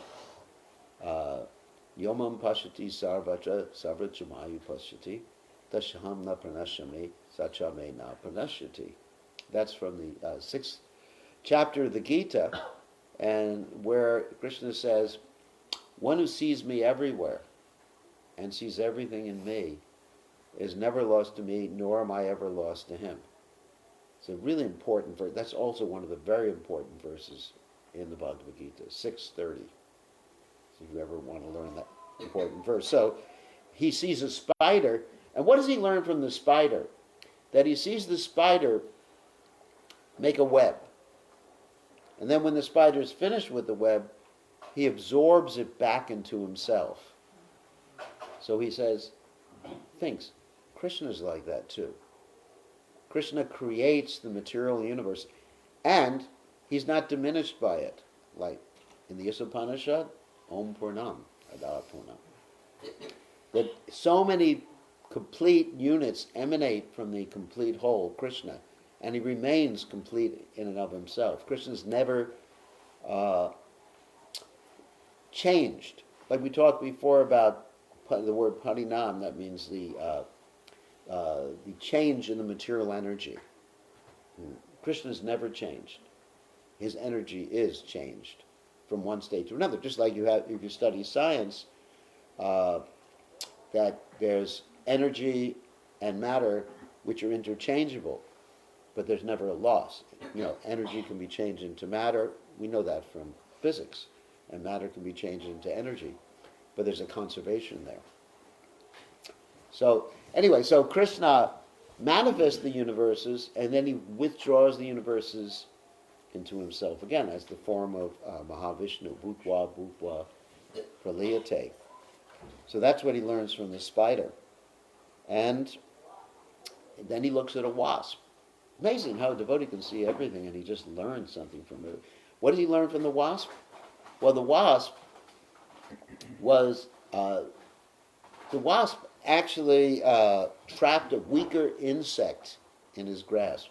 Yomam pashati sarvatra sarvachamayu pashati tashaham na pranashami sachame na pranashyati. That's from the 6th chapter of the Gita. and where Krishna says, one who sees me everywhere and sees everything in me is never lost to me, nor am I ever lost to him. It's a really important verse. That's also one of the very important verses in the Bhagavad Gita, 6:30. If you ever want to learn that important verse. So he sees a spider, and what does he learn from the spider? That he sees the spider make a web. And then when the spider is finished with the web, he absorbs it back into himself. So he thinks, Krishna is like that too. Krishna creates the material universe, and he's not diminished by it. Like in the Upanishad, Om Purnam, Adara Purnam. That so many complete units emanate from the complete whole, Krishna, and he remains complete in and of himself. Krishna's never changed. Like we talked before about the word parinam, that means the change in the material energy. Krishna's never changed. His energy is changed from one state to another. Just like you have, if you study science, that there's energy and matter which are interchangeable, but there's never a loss. Energy can be changed into matter. We know that from physics. And matter can be changed into energy, but there's a conservation there. So anyway, so Krishna manifests the universes, and then he withdraws the universes into himself again as the form of Mahavishnu, Bhutva, Bhutva, Praliyate. So that's what he learns from the spider. And then he looks at a wasp. Amazing how a devotee can see everything and he just learns something from it. What did he learn from the wasp? Well, the wasp actually trapped a weaker insect in his grasp.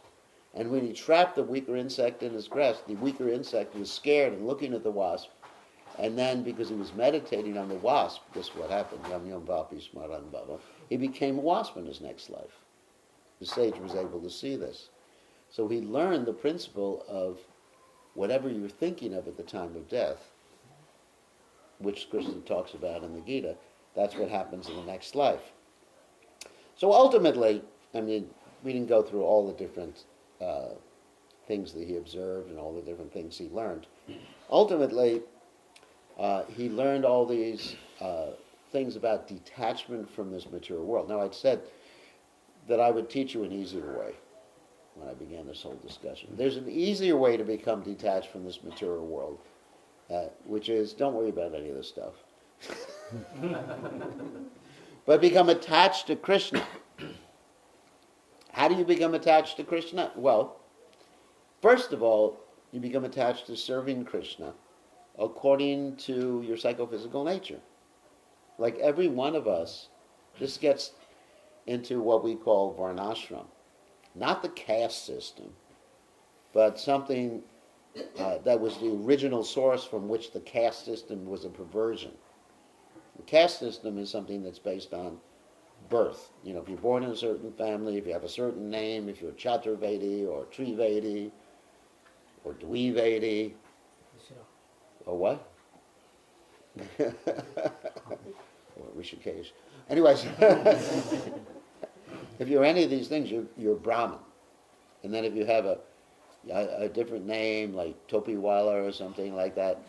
And when he trapped the weaker insect in his grasp, the weaker insect was scared and looking at the wasp. And then, because he was meditating on the wasp, this is what happened, Yam Yam Vapi Smaran Bhava, he became a wasp in his next life. The sage was able to see this. So he learned the principle of whatever you're thinking of at the time of death, which Krishna talks about in the Gita, that's what happens in the next life. So ultimately, we didn't go through all the different things that he observed and all the different things he learned. Ultimately, he learned all these things about detachment from this material world. Now, I'd said that I would teach you an easier way when I began this whole discussion. There's an easier way to become detached from this material world, which is don't worry about any of this stuff. But become attached to Krishna. How do you become attached to Krishna? Well, first of all, you become attached to serving Krishna according to your psychophysical nature. Like every one of us, this gets into what we call varnashram. Not the caste system, but something that was the original source from which the caste system was a perversion. The caste system is something that's based on birth. If you're born in a certain family, if you have a certain name, if you're Chaturvedi or Trivedi or Dvivedi, or what? Or Rishikesh. Anyways, if you're any of these things, you're Brahmin. And then if you have a different name, like Topiwala or something like that,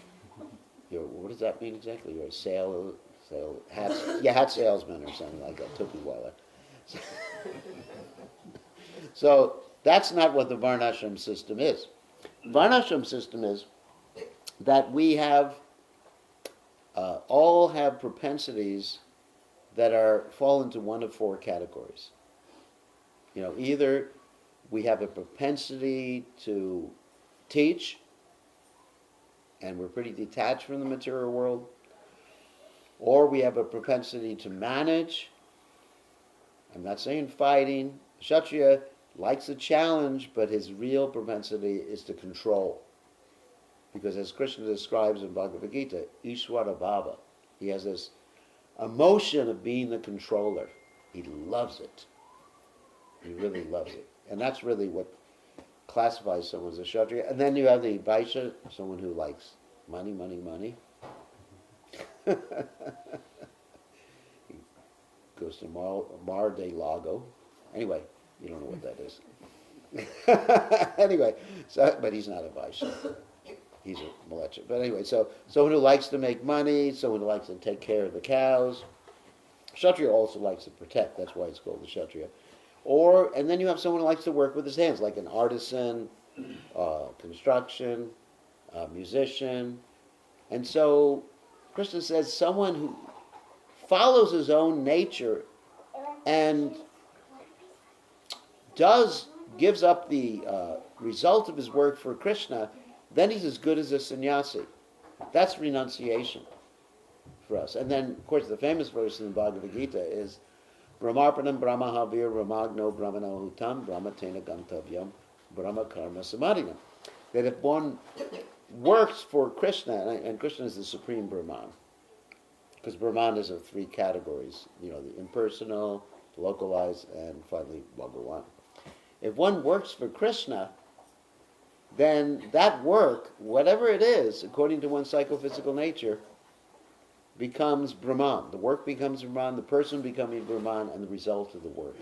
what does that mean exactly? You're a hat salesman or something like that, Topiwala. So that's not what the Varnashram system is. Varnashram system is that we have all have propensities that fall into one of four categories. Either we have a propensity to teach, and we're pretty detached from the material world, or we have a propensity to manage. I'm not saying fighting. Kshatriya likes a challenge, but his real propensity is to control. Because as Krishna describes in Bhagavad Gita, Ishwara Bhava, he has this emotion of being the controller. He loves it. He really loves it. And that's really what classifies someone as a Kshatriya. And then you have the Vaishya, someone who likes money, money, money. He goes to Mar de Lago. Anyway, you don't know what that is. Anyway, so, but he's not a Vaishya. He's a Malecha. But anyway, so someone who likes to make money, someone who likes to take care of the cows. Kshatriya also likes to protect. That's why it's called the Kshatriya. And then you have someone who likes to work with his hands, like an artisan, construction, musician. And so Krishna says someone who follows his own nature and gives up the result of his work for Krishna, then he's as good as a sannyasi. That's renunciation for us. And then, of course, the famous verse in the Bhagavad Gita is Brahmarpanam Brahmahavir Ramagno Brahmanahutam Brahmatena Gantavyam Brahma Karma Samadhinam. That if one works for Krishna, and Krishna is the supreme Brahman, because Brahman is of three categories, the impersonal, localized, and finally Bhagavan. If one works for Krishna, then that work, whatever it is, according to one's psychophysical nature, becomes Brahman. The work becomes Brahman, the person becomes Brahman, and the result of the work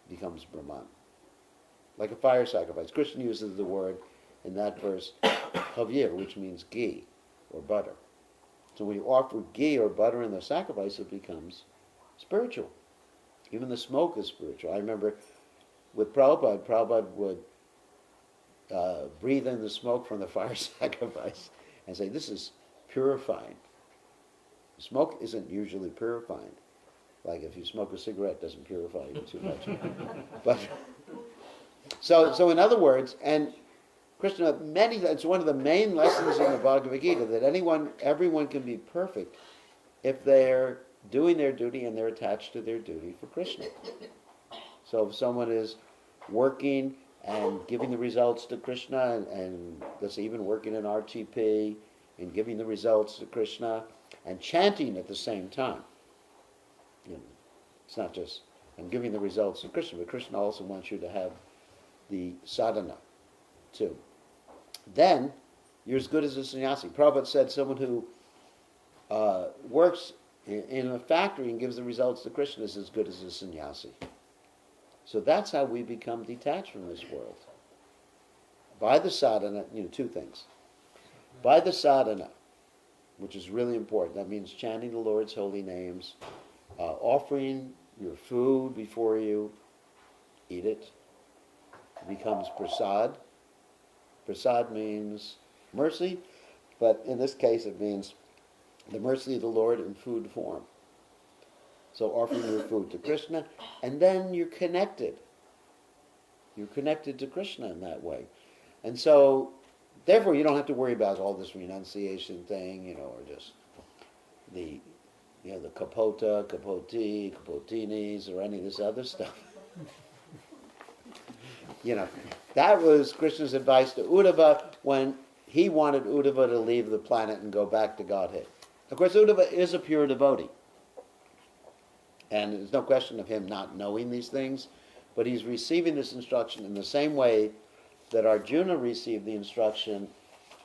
becomes Brahman. Like a fire sacrifice. Krishna uses the word in that verse, havir, which means ghee or butter. So when you offer ghee or butter in the sacrifice, it becomes spiritual. Even the smoke is spiritual. I remember with Prabhupada would breathe in the smoke from the fire sacrifice and say, this is purifying. Smoke isn't usually purifying. Like if you smoke a cigarette, it doesn't purify you too much. But so in other words, and Krishna, it's one of the main lessons in the Bhagavad Gita, that everyone can be perfect if they're doing their duty and they're attached to their duty for Krishna. So if someone is working and giving the results to Krishna, and let's say even working in RTP and giving the results to Krishna and chanting at the same time. It's not just I'm giving the results to Krishna, but Krishna also wants you to have the sadhana too. Then you're as good as a sannyasi. Prabhupada said someone who works in a factory and gives the results to Krishna is as good as a sannyasi. So that's how we become detached from this world. By the sadhana, two things. By the sadhana, which is really important, that means chanting the Lord's holy names, offering your food before you eat it, becomes prasad. Prasad means mercy, but in this case it means the mercy of the Lord in food form. So offering your food to Krishna, and then you're connected. You're connected to Krishna in that way. And so, therefore, you don't have to worry about all this renunciation thing, or just the kapota, kapoti, kapotinis, or any of this other stuff. That was Krishna's advice to Uddhava when he wanted Uddhava to leave the planet and go back to Godhead. Of course, Uddhava is a pure devotee. And there's no question of him not knowing these things, but he's receiving this instruction in the same way that Arjuna received the instruction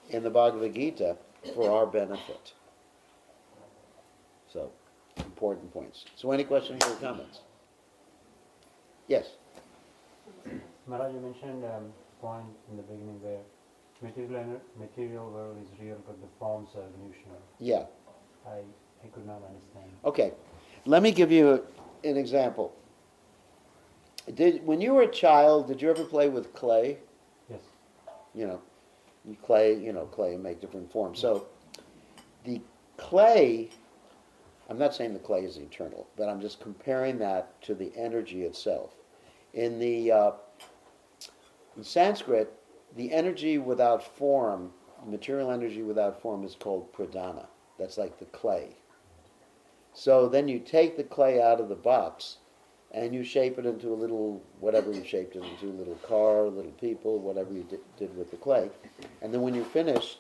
in the Bhagavad Gita for our benefit. So, important points. So any questions or comments? Yes? Maharaj, you mentioned a point in the beginning where material world is real, but the forms are illusional. Yeah. I could not understand. Okay. Let me give you an example. When you were a child, did you ever play with clay? Yes. Clay and make different forms. So the clay, I'm not saying the clay is eternal, but I'm just comparing that to the energy itself. In Sanskrit, the energy without form, material energy without form, is called pradhana. That's like the clay. So then you take the clay out of the box and you shape it into a little, whatever you shaped it into, a little car, little people, whatever you did with the clay. And then when you're finished,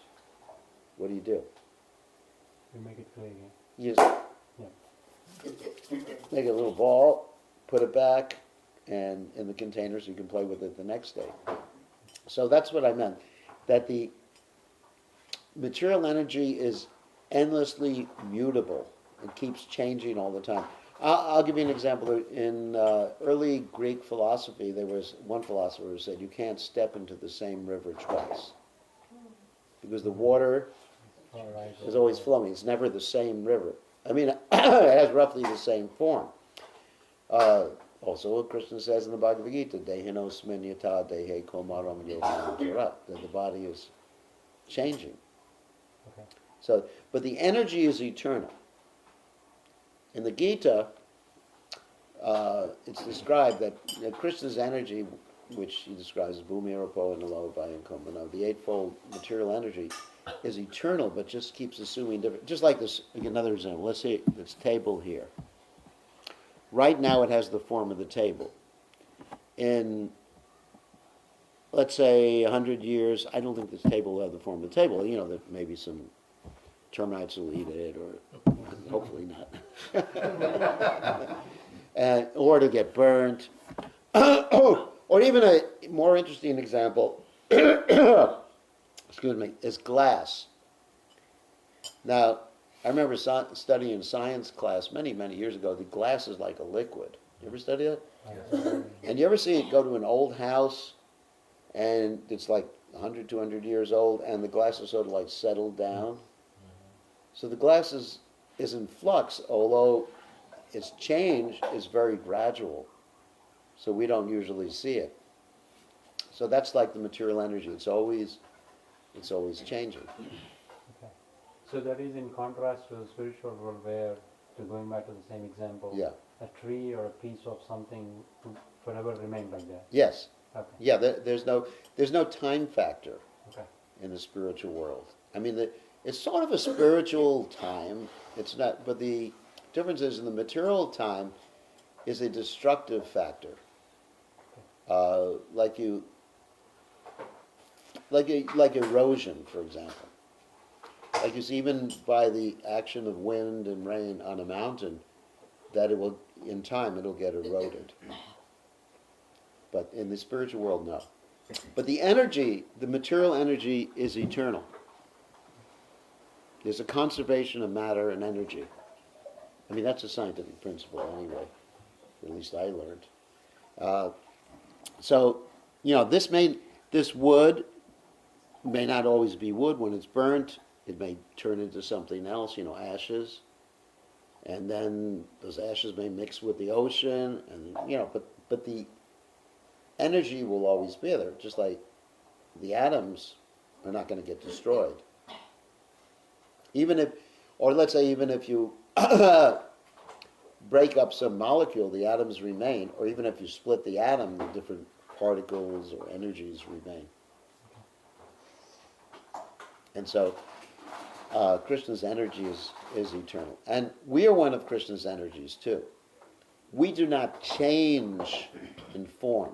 what do? You make it clay again. You just make a little ball, put it back, and in the container so you can play with it the next day. So that's what I meant, that the material energy is endlessly mutable. It keeps changing all the time. I'll give you an example. In early Greek philosophy, there was one philosopher who said you can't step into the same river twice because the water All right. is always flowing. It's never the same river. I mean, it has roughly the same form. Also, what Krishna says in the Bhagavad Gita, Dehino sminyata dehe komaram yohanam jarat, that the body is changing. Okay. So, but the energy is eternal. In the Gita, it's described that Krishna's energy, which he describes as Bhumi Arapo and Nalava and Kumbhana, the eightfold material energy, is eternal, but just keeps assuming different. Just like this, another example. Let's see this table here. Right now, it has the form of the table. In, let's say, 100 years, I don't think this table will have the form of the table. You know, that maybe some termites will eat it, or hopefully not. Or to get burnt. Or even a more interesting example, excuse me, is glass. Now, I remember studying in science class many, many years ago, the glass is like a liquid. You ever study that? And you ever see it go to an old house, and it's like 100, 200 years old, and the glass is sort of like settled down? So the glass is in flux, although its change is very gradual. So we don't usually see it. So that's like the material energy. It's always changing. Okay. So that is in contrast to the spiritual world where, to going back to the same example, Yeah. a tree or a piece of something would forever remain like that. Yes. Okay. Yeah. There's no time factor Okay. in the spiritual world. I mean, it's sort of a spiritual time. It's not, but the difference is in the material time is a destructive factor. Like erosion, for example. Like you see, even by the action of wind and rain on a mountain, that it will, in time, it'll get eroded. But in the spiritual world, no. But the energy, the material energy, is eternal. There's a conservation of matter and energy. I mean, that's a scientific principle anyway. At least I learned. So, you know, this wood may not always be wood when it's burnt. It may turn into something else, you know, ashes. And then those ashes may mix with the ocean, and you know, but the energy will always be there. Just like the atoms are not going to get destroyed. Even if, or let's say, even if you break up some molecule, the atoms remain. Or even if you split the atom, the different particles or energies remain. And so Krishna's energy is eternal. And we are one of Krishna's energies too. We do not change in form.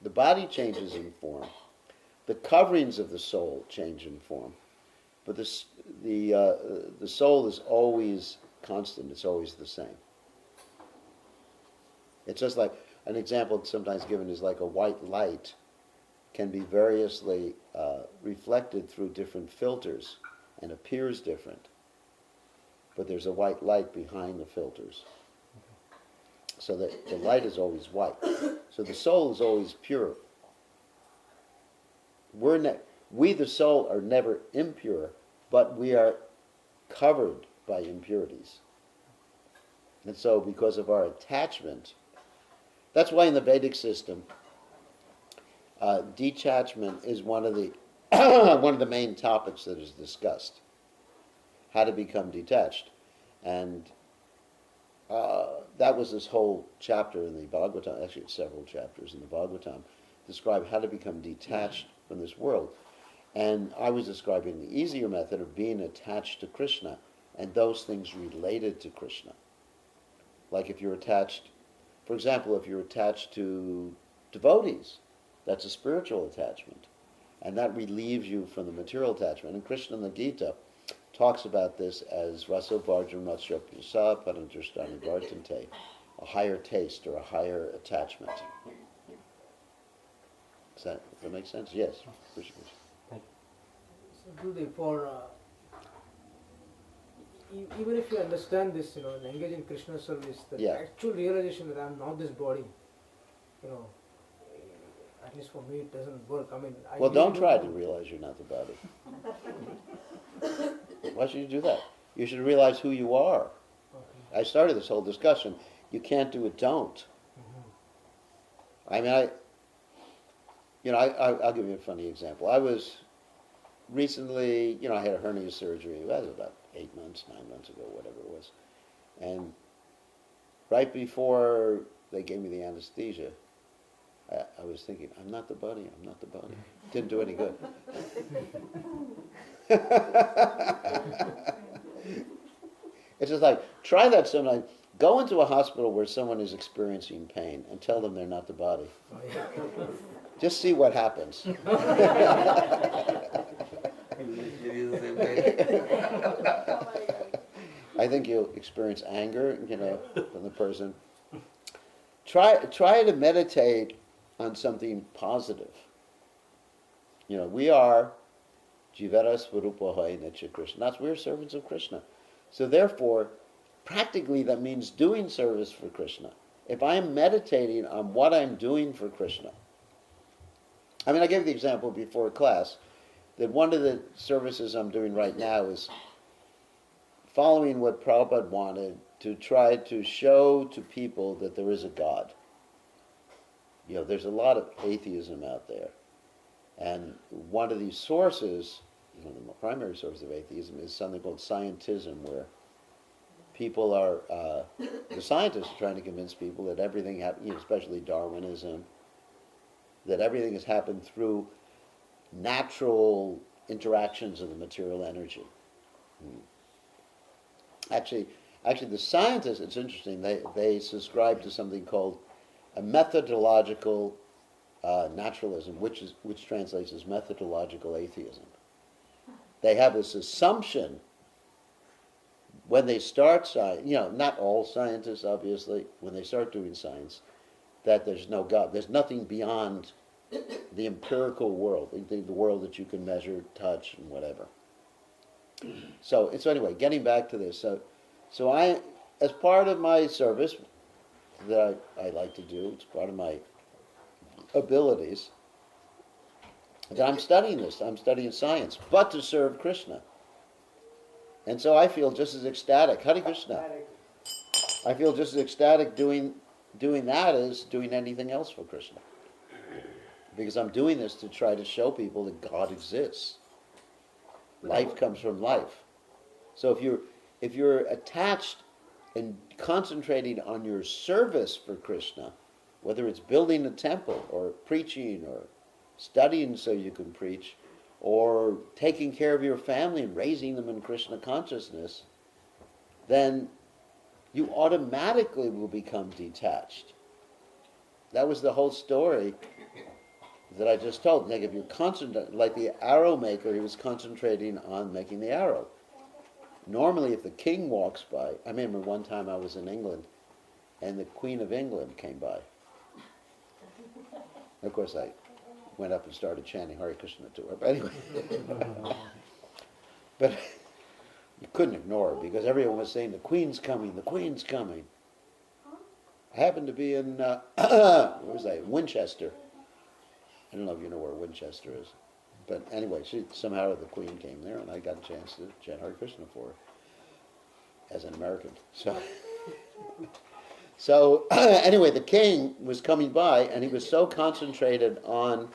The body changes in form. The coverings of the soul change in form. But the soul is always constant. It's always the same. It's just like, an example sometimes given is like a white light can be variously reflected through different filters and appears different. But there's a white light behind the filters. So that the light is always white. So the soul is always pure. We, the soul, are never impure, but we are covered by impurities. And so because of our attachment, that's why in the Vedic system, detachment is one of the one of the main topics that is discussed. How to become detached. And that was this whole chapter in the Bhagavatam, actually it's several chapters in the Bhagavatam, describe how to become detached from this world. And I was describing the easier method of being attached to Krishna and those things related to Krishna. Like if you're attached, for example, if you're attached to devotees, that's a spiritual attachment. And that relieves you from the material attachment. And Krishna in the Gita talks about this as Raso Varjam Matsya Prasa Parantrasthani Vartante, a higher taste or a higher attachment. Does that make sense? Yes. Thank you. So Gurudev, for even if you understand this, and engage in Krishna service, the Yeah. actual realization that I'm not this body, at least for me, it doesn't work. I mean, I Well, really don't try to know. realize you're not the body. Why should you do that? You should realize who you are. Okay. I started this whole discussion. You can't do it, don't. I mean, I'll give you a funny example. I was recently, I had a hernia surgery. That was about 9 months ago, whatever it was. And right before they gave me the anesthesia, I was thinking, I'm not the body, I'm not the body. Didn't do any good. It's just like, try that sometime. Go into a hospital where someone is experiencing pain and tell them they're not the body. Oh, yeah. Just see what happens. I think you'll experience anger, from the person. Try to meditate on something positive. We are Jivara Swarupaha Nitya Krishna. We're servants of Krishna. So therefore, practically that means doing service for Krishna. If I am meditating on what I'm doing for Krishna. I mean, I gave the example before class that one of the services I'm doing right now is following what Prabhupada wanted to try to show to people that there is a God. There's a lot of atheism out there. And one of these sources, one of the primary sources of atheism, is something called scientism, where people are, the scientists are trying to convince people that everything happened, especially Darwinism, that everything has happened through natural interactions of the material energy. Actually, the scientists, it's interesting, they subscribe to something called a methodological naturalism, which translates as methodological atheism. They have this assumption when they start science, not all scientists, obviously, when they start doing science, that there's no God. There's nothing beyond the empirical world, the world that you can measure, touch, and whatever. So anyway, getting back to this. So I, as part of my service that I like to do, it's part of my abilities, that I'm studying this. I'm studying science, but to serve Krishna. And so I feel just as ecstatic. Hare Krishna. I feel just as ecstatic doing that as doing anything else for Krishna. Because I'm doing this to try to show people that God exists. Life comes from life. So if you're attached and concentrating on your service for Krishna, whether it's building a temple or preaching or studying so you can preach, or taking care of your family and raising them in Krishna consciousness, then you automatically will become detached. That was the whole story that I just told. Like if you're like the arrow maker, he was concentrating on making the arrow. Normally, if the king walks by, I remember one time I was in England, and the Queen of England came by. Of course, I went up and started chanting Hare Krishna to her. But anyway, but you couldn't ignore her because everyone was saying, the Queen's coming, the Queen's coming. I happened to be in, where was I? Winchester. I don't know if you know where Winchester is. But anyway, somehow the Queen came there, and I got a chance to chant Hare Krishna for her as an American. So anyway, the king was coming by, and he was so concentrated on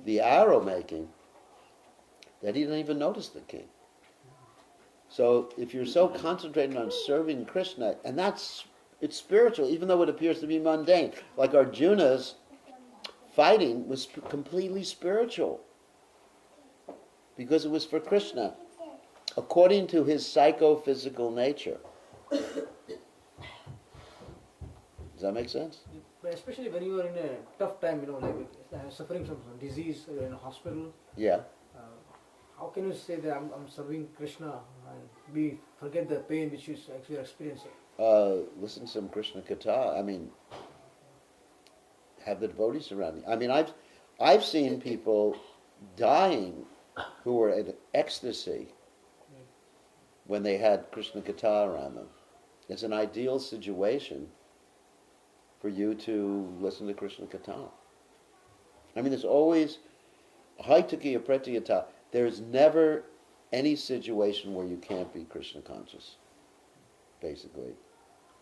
the arrow making that he didn't even notice the king. So if you're so concentrated on serving Krishna, and it's spiritual, even though it appears to be mundane. Like Arjuna's fighting was completely spiritual because it was for Krishna, according to his psychophysical nature. Does that make sense? Especially when you are in a tough time, like suffering from some disease, or in a hospital. Yeah. How can you say that I'm serving Krishna and forget the pain which you actually experiencing? Listen to some Krishna Katha. I mean, have the devotees around you. I mean, I've seen people dying who were in ecstasy when they had Krishna Katha around them. It's an ideal situation for you to listen to Krishna Katha. I mean, there's always Haitukiya Pratyata. There's never any situation where you can't be Krishna conscious, basically.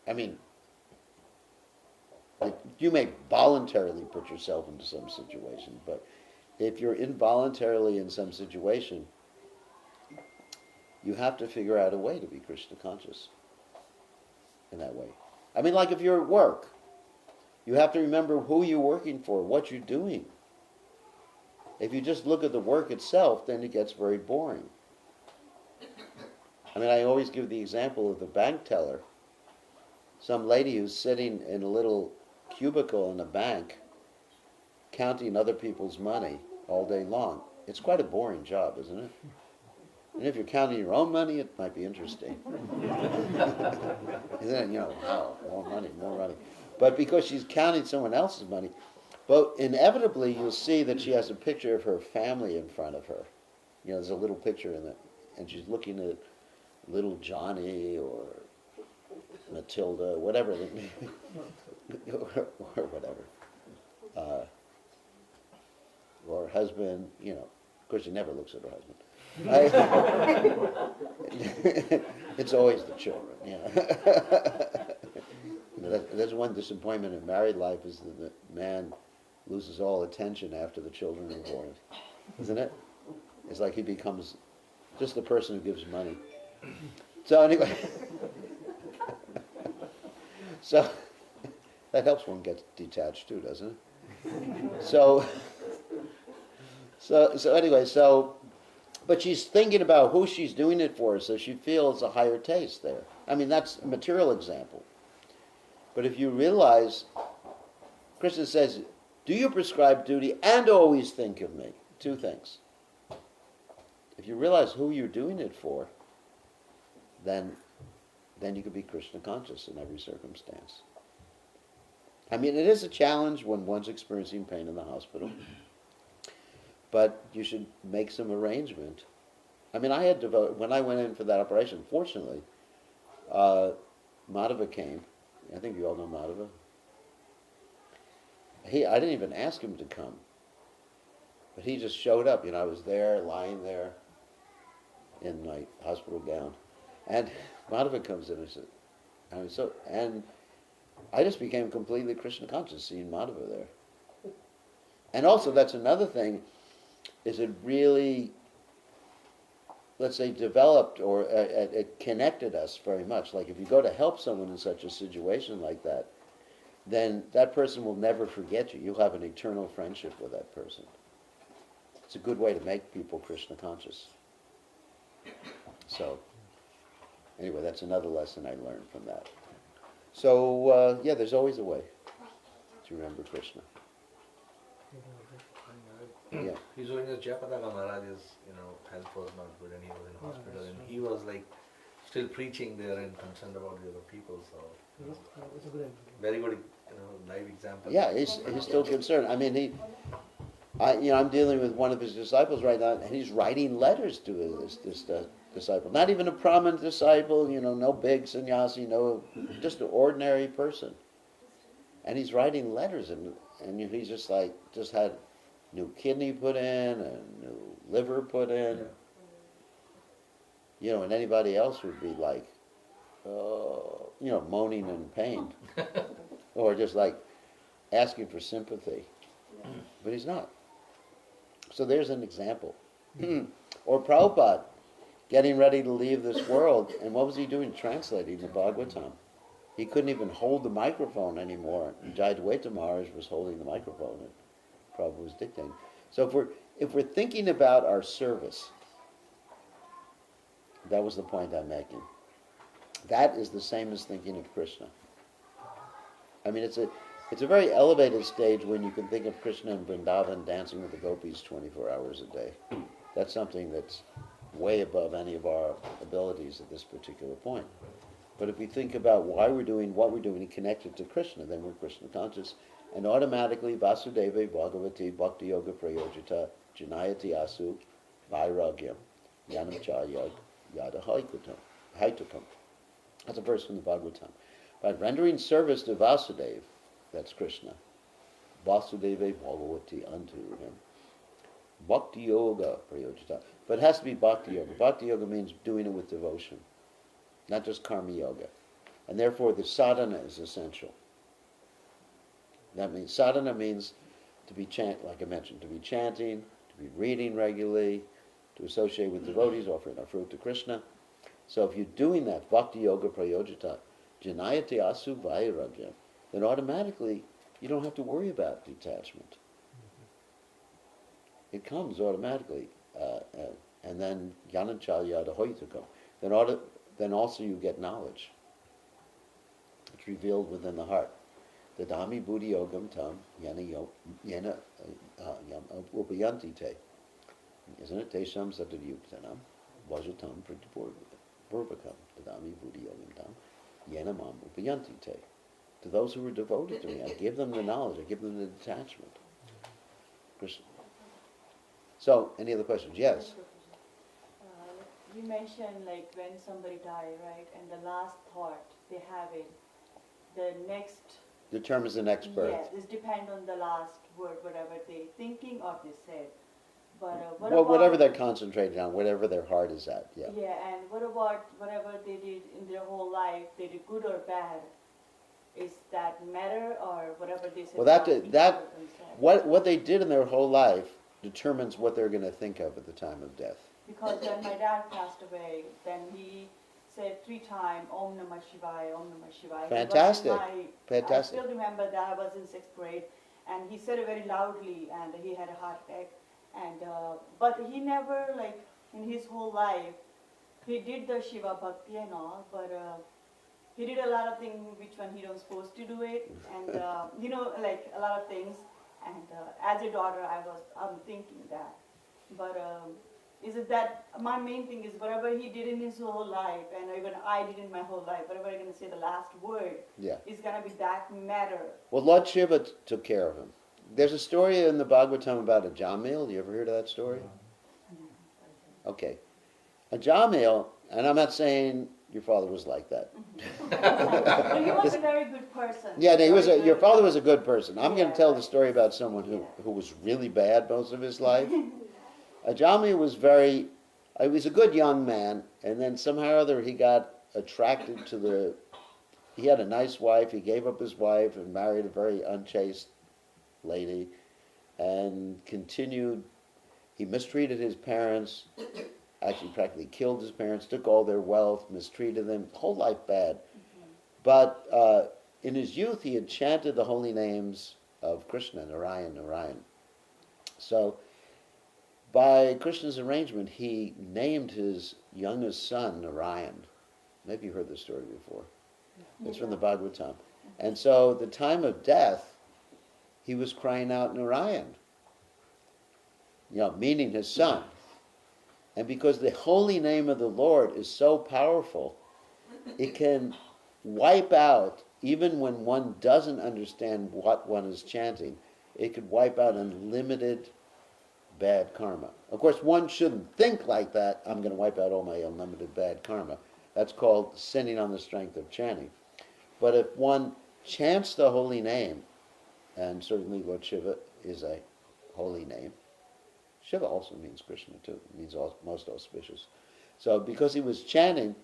I mean, you may voluntarily put yourself into some situation, but if you're involuntarily in some situation, you have to figure out a way to be Krishna conscious in that way. I mean, like if you're at work, you have to remember who you're working for, what you're doing. If you just look at the work itself, then it gets very boring. I mean, I always give the example of the bank teller. Some lady who's sitting in a little cubicle in a bank counting other people's money all day long. It's quite a boring job, isn't it? And if you're counting your own money, it might be interesting. Isn't it? You know, wow, more money. But because she's counting someone else's money, but inevitably you'll see that she has a picture of her family in front of her. You know, there's a little picture in it, and she's looking at little Johnny or Matilda, whatever, or whatever. Or her husband, you know. Of course, she never looks at her husband. It's always the children, you know. You know, that's one disappointment in married life, is that the man loses all attention after the children are born, isn't it? It's like he becomes just the person who gives money. So anyway, so that helps one get detached too, doesn't it? So anyway, but she's thinking about who she's doing it for, so she feels a higher taste there. I mean, that's a material example. But if you realize, Krishna says, do you prescribe duty and always think of me? Two things. If you realize who you're doing it for, then you can be Krishna conscious in every circumstance. I mean, it is a challenge when one's experiencing pain in the hospital, but you should make some arrangement. I mean, I had when I went in for that operation, fortunately, Madhava came. I think you all know Uddhava. I didn't even ask him to come, but he just showed up. You know, I was there, lying there in my hospital gown, and Madhava comes in and said, and I just became completely Krishna conscious seeing Madhava there. And also, that's another thing, is it really, let's say, developed or it connected us very much. Like if you go to help someone in such a situation like that, then that person will never forget you. You'll have an eternal friendship with that person. It's a good way to make people Krishna conscious. So, anyway, that's another lesson I learned from that. So, yeah, there's always a way to remember Krishna. Yeah. He's doing his Jayapataka Maharaj's, health was not good and he was in hospital and he was like still preaching there and concerned about the other people. So It's a good very good, live example. Yeah, he's still concerned. I mean, I'm dealing with one of his disciples right now, and he's writing letters to this disciple. Not even a prominent disciple, no big sannyasi, just an ordinary person. And he's writing letters, and he's just had new kidney put in, and new liver put in. Yeah. And anybody else would be like, moaning in pain. Or just like asking for sympathy. But he's not. So there's an example. Or Prabhupada getting ready to leave this world, and what was he doing? Translating the Bhagavatam. He couldn't even hold the microphone anymore. And Jayadvaita Maharaj was holding the microphone, and Prabhupada was dictating. So if we're thinking about our service, that was the point I'm making. That is the same as thinking of Krishna. I mean, it's a very elevated stage when you can think of Krishna in Vrindavan dancing with the gopis 24 hours a day. That's something that's way above any of our abilities at this particular point. But if we think about why we're doing what we're doing and connect it to Krishna, then we're Krishna conscious. And automatically, Vasudeva Bhagavati Bhakti Yoga Prayojita Janayati Asu Vairagyam Yanam Cha Yada Haitukam. That's a verse from the Bhagavatam. By rendering service to Vasudeva, that's Krishna, Vasudeva Bhagavati unto him, Bhakti Yoga Prayojita. But it has to be Bhakti Yoga. Bhakti Yoga means doing it with devotion, not just Karma Yoga. And therefore the sadhana is essential. That means, sadhana means to be like I mentioned, to be chanting, to be reading regularly, to associate with devotees, offering our fruit to Krishna. So if you're doing that, Bhakti Yoga Prayojita, Janayati Asu Vairagya, then automatically you don't have to worry about detachment. It comes automatically. And then Yananchalyada Hoitukam. Then also you get knowledge. It's revealed within the heart. Dadami Buddhi Yogam Tam Yena Upayanti Te. Isn't it? Tesham Satadyuktanam Vajatam Purvakam. Dadami Buddhi Yogam Tam Yena Mam Upayanti Te. To those who are devoted to me, I give them the knowledge, I give them the detachment. Krishna. So, any other questions? Yes. You mentioned like when somebody died, right? And the last thought they have it, the next Determines the next birth. Yeah, this depends on the last word, whatever they thinking or they said. But Whatever they're concentrating on, whatever their heart is at, yeah. Yeah, and what about whatever they did in their whole life, they did good or bad? Is that matter or whatever they said? Well, what they did in their whole life determines what they're going to think of at the time of death. Because when my dad passed away, then he said 3 times, Om Namah Shivaya, Om Namah Shivaya. Fantastic. Fantastic. I still remember that I was in 6th grade, and he said it very loudly, and he had a heart attack. And but he never, like, in his whole life, he did the Shiva Bhakti and all, but he did a lot of things which one he was supposed to do it, and like a lot of things. And as a daughter, I'm thinking that. But is it that my main thing is whatever he did in his whole life, and even I did in my whole life, whatever I'm going to say the last word, is going to be that matter. Well, Lord Shiva took care of him. There's a story in the Bhagavatam about a Jamil. You ever heard of that story? Okay. A Jamil, and I'm not saying your father was like that. But he was a very good person. Yeah, your father was a good person. I'm going to tell the story about someone who was really bad most of his life. Ajami was he was a good young man, and then somehow or other he got attracted to he had a nice wife, he gave up his wife and married a very unchaste lady, and he mistreated his parents, actually practically killed his parents, took all their wealth, mistreated them, whole life bad. But in his youth he had chanted the holy names of Krishna, Narayan. So by Krishna's arrangement, he named his youngest son Narayan. Maybe you heard this story before. It's from the Bhagavatam. And so at the time of death, he was crying out Narayan, meaning his son. And because the holy name of the Lord is so powerful, it can wipe out, even when one doesn't understand what one is chanting, it could wipe out unlimited bad karma. Of course, one shouldn't think like that, I'm going to wipe out all my unlimited bad karma. That's called sinning on the strength of chanting. But if one chants the holy name, and certainly Lord Shiva is a holy name, Shiva also means Krishna too, it means most auspicious. So because he was chanting,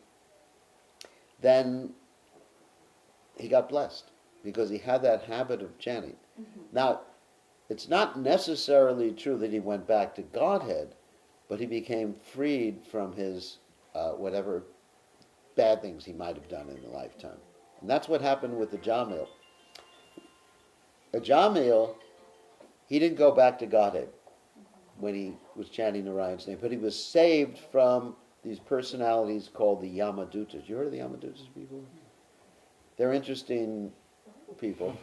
then he got blessed, because he had that habit of chanting. Now, it's not necessarily true that he went back to Godhead, but he became freed from his whatever bad things he might have done in the lifetime. And that's what happened with the Jamil. Jamil, he didn't go back to Godhead when he was chanting Narayan's name, but he was saved from these personalities called the Yamadutas. You heard of the Yamadutas before? They're interesting people.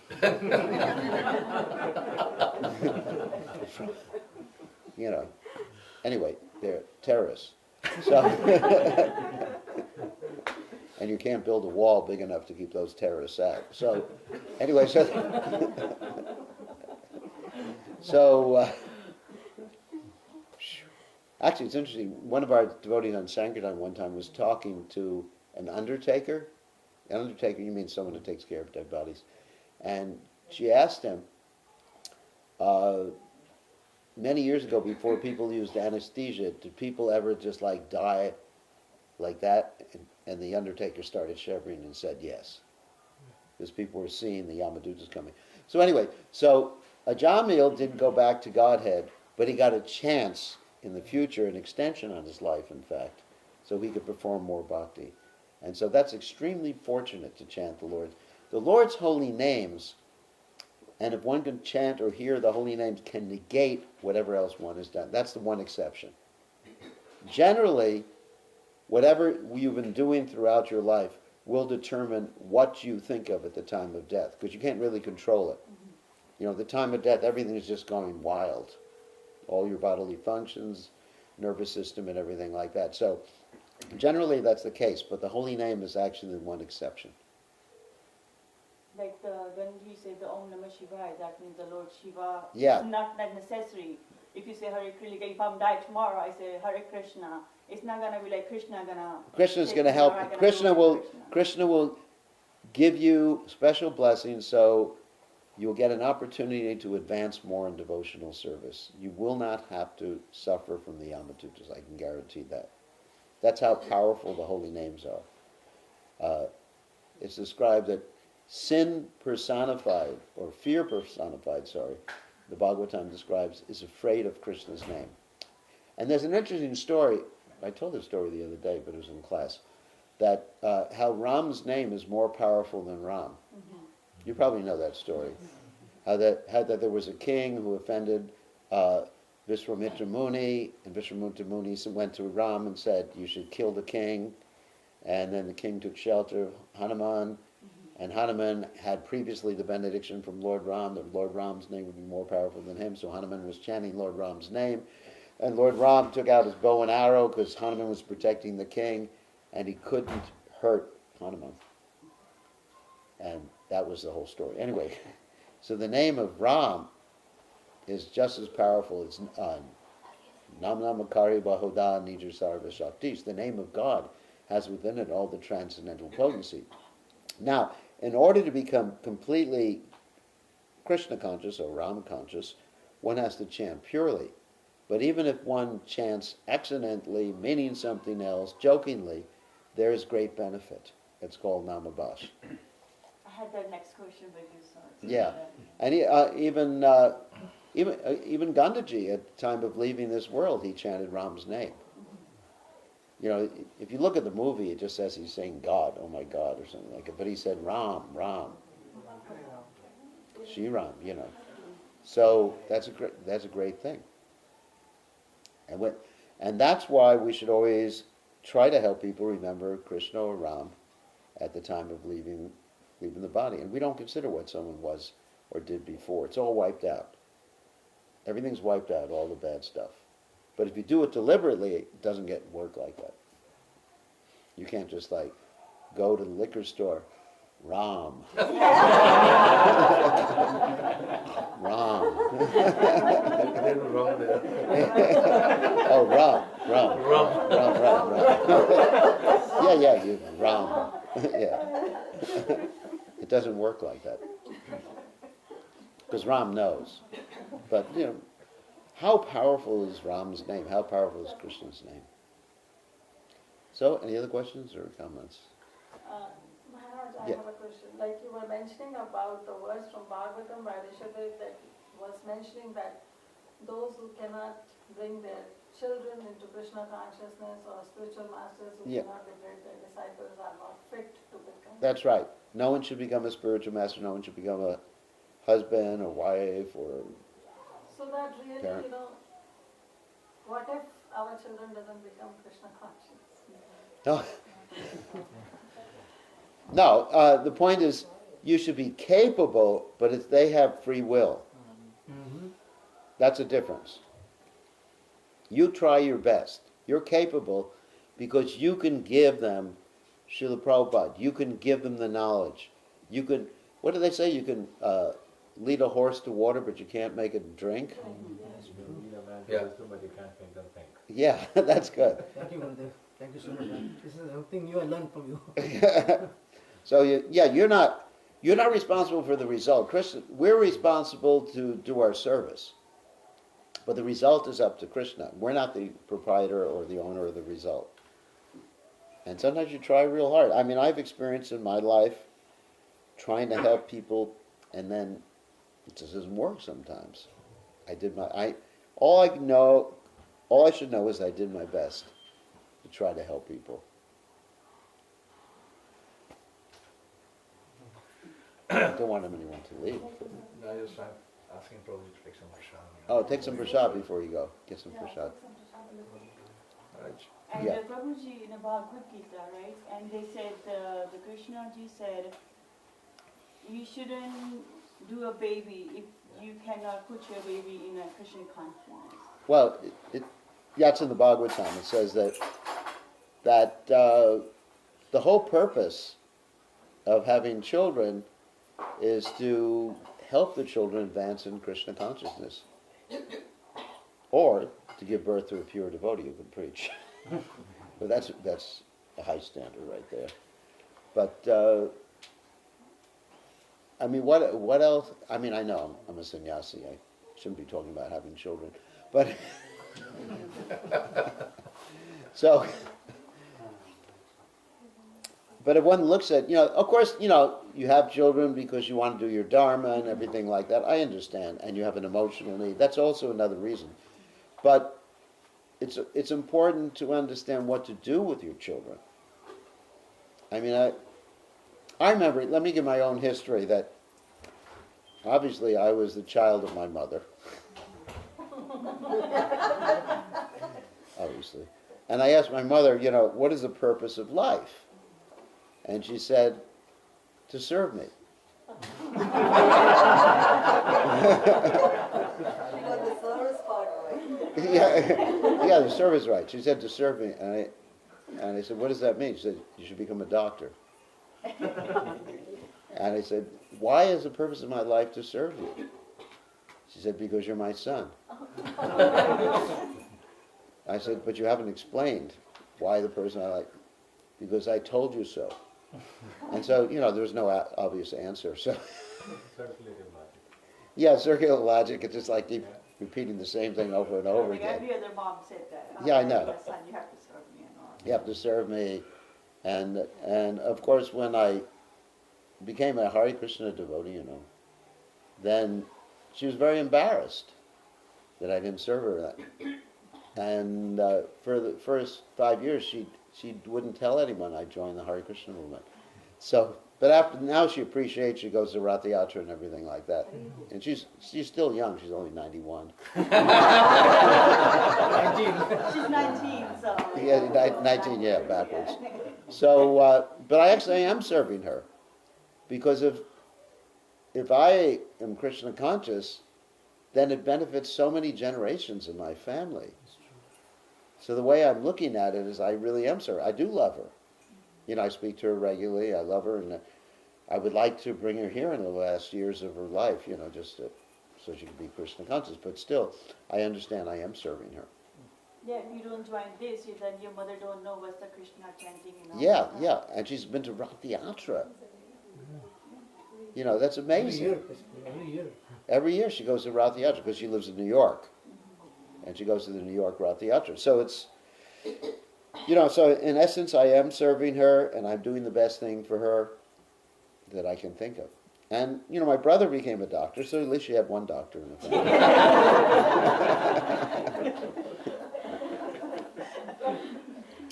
Anyway, they're terrorists. So and you can't build a wall big enough to keep those terrorists out. So, anyway, so actually, it's interesting. One of our devotees on Sankirtan one time was talking to an undertaker. An undertaker, you mean someone who takes care of dead bodies. And she asked him, many years ago, before people used anesthesia, did people ever just like die like that? And the undertaker started shivering and said yes, because people were seeing the Yamadutas coming. So anyway, so Ajamil didn't go back to Godhead, but he got a chance in the future, an extension on his life, in fact, so he could perform more bhakti. And so that's extremely fortunate to chant the Lord. The Lord's holy names, and if one can chant or hear the holy names, can negate whatever else one has done. That's the one exception. Generally, whatever you've been doing throughout your life will determine what you think of at the time of death, because you can't really control it. You know, at the time of death, everything is just going wild. All your bodily functions, nervous system, and everything like that. So, generally that's the case, but the holy name is actually the one exception. Like when we say the Om Namah Shivaya, that means the Lord Shiva. Yeah. It's not that necessary. If you say Hare Krishna, if I'm die tomorrow, I say Hare Krishna. It's not gonna be like Krishna's take going to me, help. or I'm gonna Krishna do will. Krishna. Krishna will give you special blessings, so you will get an opportunity to advance more in devotional service. You will not have to suffer from the Yamadutas. I can guarantee that. That's how powerful the holy names are. It's described that sin personified, or fear personified, the Bhagavatam describes, is afraid of Krishna's name. And there's an interesting story, I told this story the other day, but it was in class, that how Ram's name is more powerful than Ram. You probably know that story. How that there was a king who offended Vishwamitra Muni, and Vishwamitra Muni went to Ram and said, you should kill the king. And then the king took shelter of Hanuman, and Hanuman had previously the benediction from Lord Ram that Lord Ram's name would be more powerful than him, so Hanuman was chanting Lord Ram's name. And Lord Ram took out his bow and arrow because Hanuman was protecting the king, and he couldn't hurt Hanuman. And that was the whole story. Anyway, so the name of Ram is just as powerful as Nam Namakari Bahoda Nija Sarva Shaktish. The name of God has within it all the transcendental potency. Now, in order to become completely Krishna conscious or Ram conscious, one has to chant purely. But even if one chants accidentally, meaning something else, jokingly, there is great benefit. It's called Namabhash. I had that next question, but you saw it. Yeah, and even Gandhiji, at the time of leaving this world, he chanted Ram's name. You know, if you look at the movie, it just says he's saying God, oh my God, or something like it. But he said Ram, Shri Ram, you know. So that's a great thing. And that's why we should always try to help people remember Krishna or Ram at the time of leaving the body. And we don't consider what someone was or did before. It's all wiped out. Everything's wiped out, all the bad stuff. But if you do it deliberately, it doesn't work like that. You can't just like go to the liquor store, Ram. Ram. They were wrong there. Oh, Ram. Yeah, you Ram. Yeah. It doesn't work like that. Because Ram knows. But, you know, how powerful is Ram's name? How powerful is Krishna's name? So, any other questions or comments? Maharaj, I Yeah. have a question. Like you were mentioning about the verse from Bhagavatam by Rishabdev that was mentioning that those who cannot bring their children into Krishna consciousness or spiritual masters who Yeah. cannot liberate their disciples are not fit to become. That's right. No one should become a spiritual master. No one should become a husband or wife or... So that really, Parent. you know, what if our children doesn't become Krishna conscious? No. No, the point is you should be capable, but if they have free will. That's a difference. You try your best. You're capable because you can give them Srila Prabhupada. You can give them the knowledge. You can, what do they say? You can lead a horse to water, but you can't make it drink. You lead a man to Yeah. wisdom, but you can't make them think. Yeah, that's good. Thank you, Gurudev. Thank you so much. Man. This is something new I learned from you. So you're not responsible for the result. Krishna, we're responsible to do our service, but the result is up to Krishna. We're not the proprietor or the owner of the result. And sometimes you try real hard. I mean, I've experienced in my life trying to help people, and then it just doesn't work sometimes. All I should know is I did my best to try to help people. I don't want anyone to leave. No, I just asking Prabhuji to take some prashad. Oh, take some prasad before you go. Get some prasad. Right. And Yeah. Prabhuji in the Bhagavad Gita, right? And they said, the Krishna ji said, you shouldn't do a baby if you cannot put your baby in a Krishna consciousness. Well, that's in the Bhagavatam. It says that the whole purpose of having children is to help the children advance in Krishna consciousness, or to give birth to a pure devotee who can preach. But that's a high standard right there. But I mean, what else? I mean, I know I'm a sannyasi. I shouldn't be talking about having children, but so. But if one looks at, of course, you have children because you want to do your dharma and everything like that. I understand, and you have an emotional need. That's also another reason. But it's important to understand what to do with your children. I mean, I remember. Let me give my own history. That obviously I was the child of my mother. Obviously, and I asked my mother, what is the purpose of life? And she said, to serve me. She got the service part right. yeah, the service right. She said to serve me, and I said, what does that mean? She said, you should become a doctor. And I said, why is the purpose of my life to serve you? She said, because you're my son. I said, but you haven't explained why the person I like. Because I told you so. And so, there was no obvious answer. So, Circulative logic. yeah, circular logic. It's just like keep repeating the same thing over and over Like again. every other mom said that. Yeah, I know. My son, you have to serve me and all. You have to serve me. And of course, when I became a Hare Krishna devotee, then she was very embarrassed that I didn't serve her. And for the first 5 years, she wouldn't tell anyone I joined the Hare Krishna movement. So, but now she appreciates. She goes to Rath Yatra and everything like that. And she's still young. She's only 91. 19. She's 19, so. Yeah, 19. Yeah, backwards. So, but I actually am serving her, because if I am Krishna conscious, then it benefits so many generations in my family. So the way I'm looking at it is I really am serving. I do love her. I speak to her regularly. I love her, and I would like to bring her here in the last years of her life, just so she can be Krishna conscious. But still, I understand I am serving her. Yeah, if you don't join this, then your mother don't know what's the Krishna chanting and all Yeah, that. yeah. And she's been to Rath Yatra. That's Every amazing. year, basically, every year. Every year she goes to Rath Yatra because she lives in New York. And she goes to the New York Rath Yatra. So it's, so in essence I am serving her, and I'm doing the best thing for her that I can think of. And, my brother became a doctor, so at least she had one doctor in the family.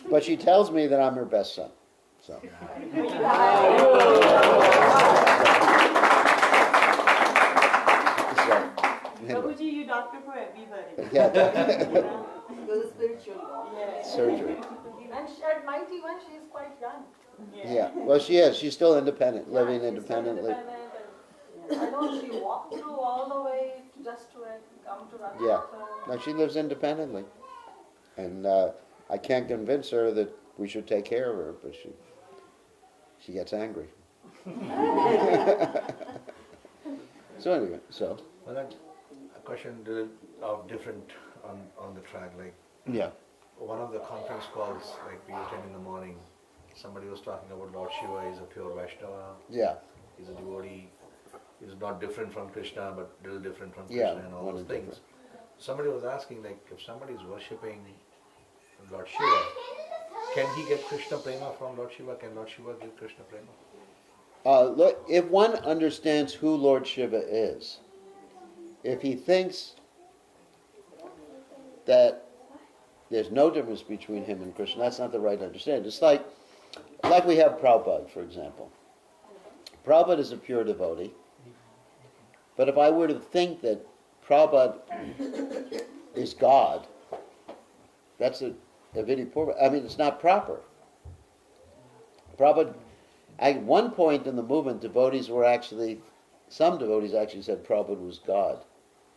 But she tells me that I'm her best son. So. Prabhuji, you doctor for everybody. Yeah. You're the spiritual God. Yeah. Surgery. And at 91, she is quite young. Yeah. Well, she is. She's still independent, living Yeah, she's independently. independent, and I know she walked through all the way just to come to Rath Yeah. Yatra. No, she lives independently. And I can't convince her that we should take care of her, but she gets angry. So anyway, so Well, then, a question little of different on the track, like yeah, one of the conference calls, like we attend in the morning, somebody was talking about Lord Shiva is a pure Vaishnava, yeah, he's a devotee, he's not different from Krishna, but little different from Yeah, Krishna and all one those is things. different. Somebody was asking, like, if somebody is worshipping Lord Shiva, can he get Krishna prema from Lord Shiva? Can Lord Shiva give Krishna prema? Look, if one understands who Lord Shiva is, if he thinks that there's no difference between him and Krishna, that's not the right understanding. It's like we have Prabhupada, for example. Prabhupada is a pure devotee, but if I were to think that Prabhupada is God, that's a vidipurva. I mean, it's not proper. Prabhupada, at one point in the movement, some devotees actually said Prabhupada was God.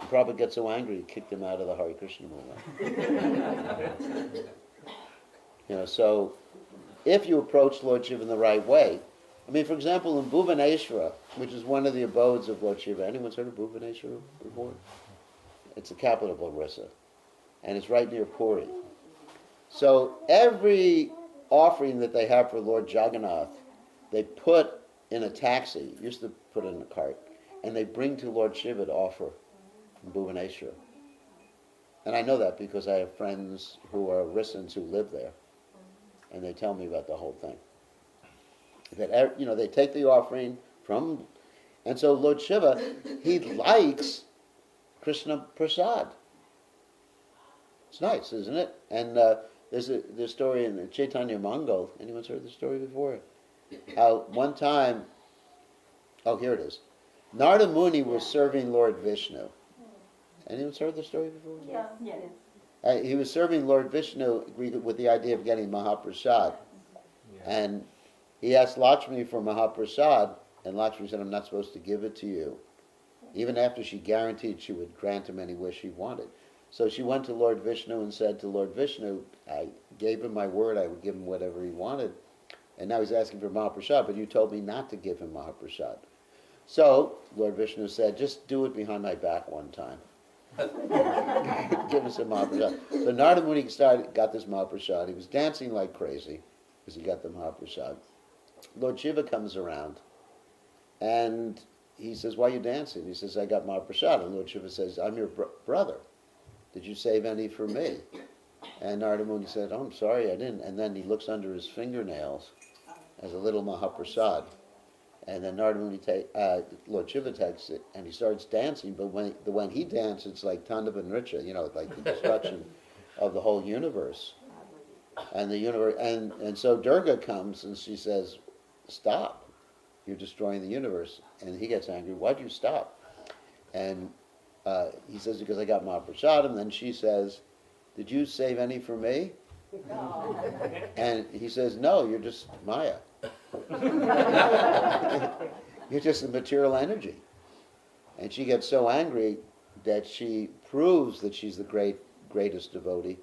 And Prabhupada got so angry, he kicked him out of the Hare Krishna movement. So if you approach Lord Shiva in the right way, I mean, for example, in Bhuvaneshwara, which is one of the abodes of Lord Shiva, anyone's heard of Bhuvaneshwara before? It's the capital of Orissa, and it's right near Puri. So every offering that they have for Lord Jagannath, they put in a taxi, used to put in a cart, and they bring to Lord Shiva to offer in Bhuvaneshwara. And I know that because I have friends who are Orissans who live there, and they tell me about the whole thing. That they take the offering from, and so Lord Shiva, he likes Krishna Prasad. It's nice, isn't it? And there's a story in the Chaitanya Mangal. Anyone's heard the story before? How one time, here it is. Narada Muni was serving Lord Vishnu. Anyone's heard the story before? Yeah. Yes. He was serving Lord Vishnu with the idea of getting Mahaprasad. And he asked Lakshmi for Mahaprasad, and Lakshmi said, I'm not supposed to give it to you. Even after she guaranteed she would grant him any wish he wanted. So she went to Lord Vishnu and said to Lord Vishnu, I gave him my word, I would give him whatever he wanted. And now he's asking for Mahaprasad, but you told me not to give him Mahaprasad. So Lord Vishnu said, just do it behind my back one time. Give us some Mahaprasad. So Narada Muni got this Mahaprasad. He was dancing like crazy because he got the Mahaprasad. Lord Shiva comes around and he says, why are you dancing? He says, I got Mahaprasad. And Lord Shiva says, I'm your brother. Did you save any for me? And Narada Muni said, oh, I'm sorry, I didn't. And then he looks under his fingernails as a little Mahaprasad. And then Narada Muni Lord Shiva takes it and he starts dancing. But when he dances, it's like Tandava Nritya, like the destruction of the whole universe. And the universe, and so Durga comes and she says, stop, you're destroying the universe. And he gets angry, why'd you stop? And he says, because I got Mahaprasad. And then she says, did you save any for me? No. And he says, no, you're just Maya. You're just the material energy. And she gets so angry that she proves that she's the greatest devotee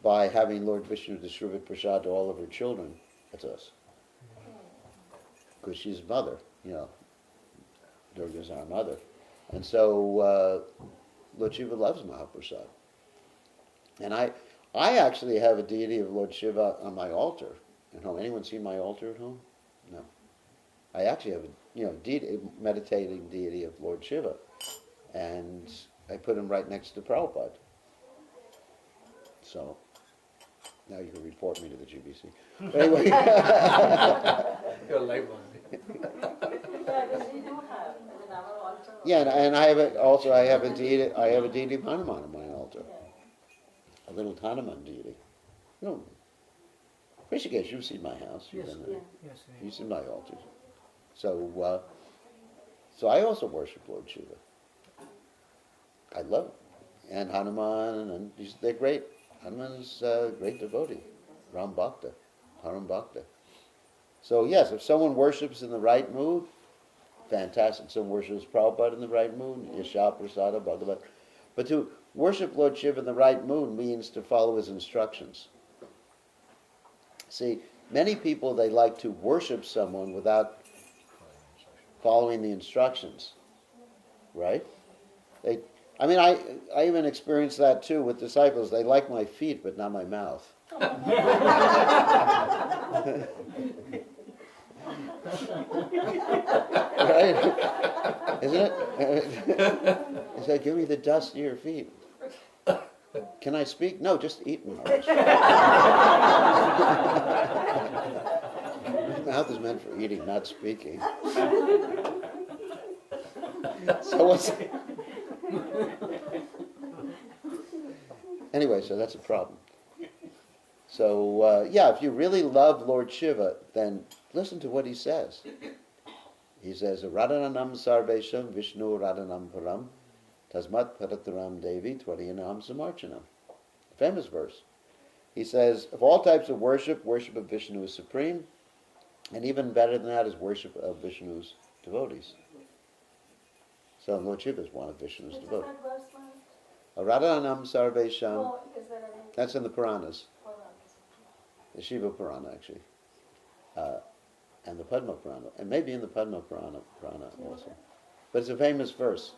by having Lord Vishnu distribute prasad to all of her children. That's us. Because she's mother, Durga's our mother. And so Lord Shiva loves Mahaprasad. And I actually have a deity of Lord Shiva on my altar at home. Anyone seen my altar at home? No. I actually have a meditating deity of Lord Shiva. And I put him right next to Prabhupada. So now you can report me to the GBC. But anyway. Your life on Yeah, because we do have, our altar. Yeah, and I have a deity of Hanuman on my altar. A little Hanuman deity. Rishikesh, you've seen my house. You've Yes. been there. Yes. You've seen my altar. So I also worship Lord Shiva. I love him. And Hanuman, and they're great. Hanuman is a great devotee. Ram Bhakta, Haram Bhakta. So yes, if someone worships in the right mood, fantastic. Someone worships Prabhupada in the right mood, Yasha Prasada Bhagavat. But to worship Lord Shiva in the right mood means to follow his instructions. See, many people, they like to worship someone without following the instructions, right? I even experienced that too with disciples. They like my feet, but not my mouth. Right? Isn't it? He said, give me the dust of your feet. Can I speak? No, just eat more. Mouth is meant for eating, not speaking. So what's... Anyway, so that's a problem. So, if you really love Lord Shiva, then listen to what he says. He says, Radhananam sarvesham Vishnu radhanam param tasmat parataram devi tvariyanam samarchanam. Famous verse. He says, of all types of worship of Vishnu is supreme, and even better than that is worship of Vishnu's devotees. So Lord Shiva is one of Vishnu's Which is devotees. that verse, ma'am? Radhananam sarvesham, Oh, is there any? that's in the Puranas. Oh, The Shiva Purana, actually, and the Padma Purana, and maybe in the Padma Purana also. But it's a famous verse.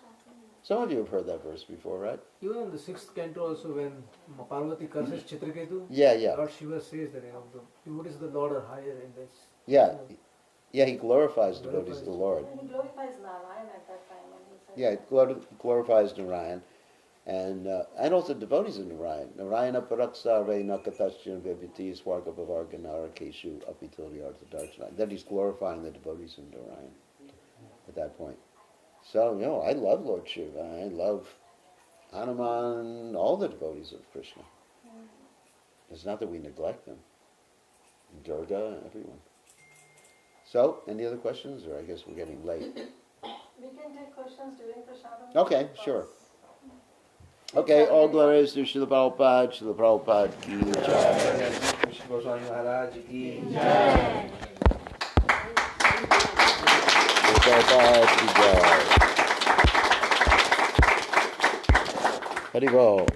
Some of you have heard that verse before, right? Even in the 6th canto also, when Parvati curses Chitraketu, Yeah, yeah, Lord Shiva says that the devotees of the Lord are higher in this. yeah. Yeah, he glorifies devotees of the Lord. And he glorifies Narayan at that time when he said Yeah, he glorifies Narayan, and also devotees of Narayan. Narayana paraksarve nakatasyan viviti swarga bhavarga narakeshu apitoli arthadarshana. Then he's glorifying the devotees of Narayan at that point. So, I love Lord Shiva. I love Hanuman, all the devotees of Krishna. It's not that we neglect them. Durga, everyone. So, any other questions? Or I guess we're getting late. we can take questions during Prashadam. Okay, sure. Okay, all glories to Srila Prabhupada, Srila Prabhupada ki jai. Krishna Goswami Maharaj ki Srila Prabhupada ki jai. Haribol.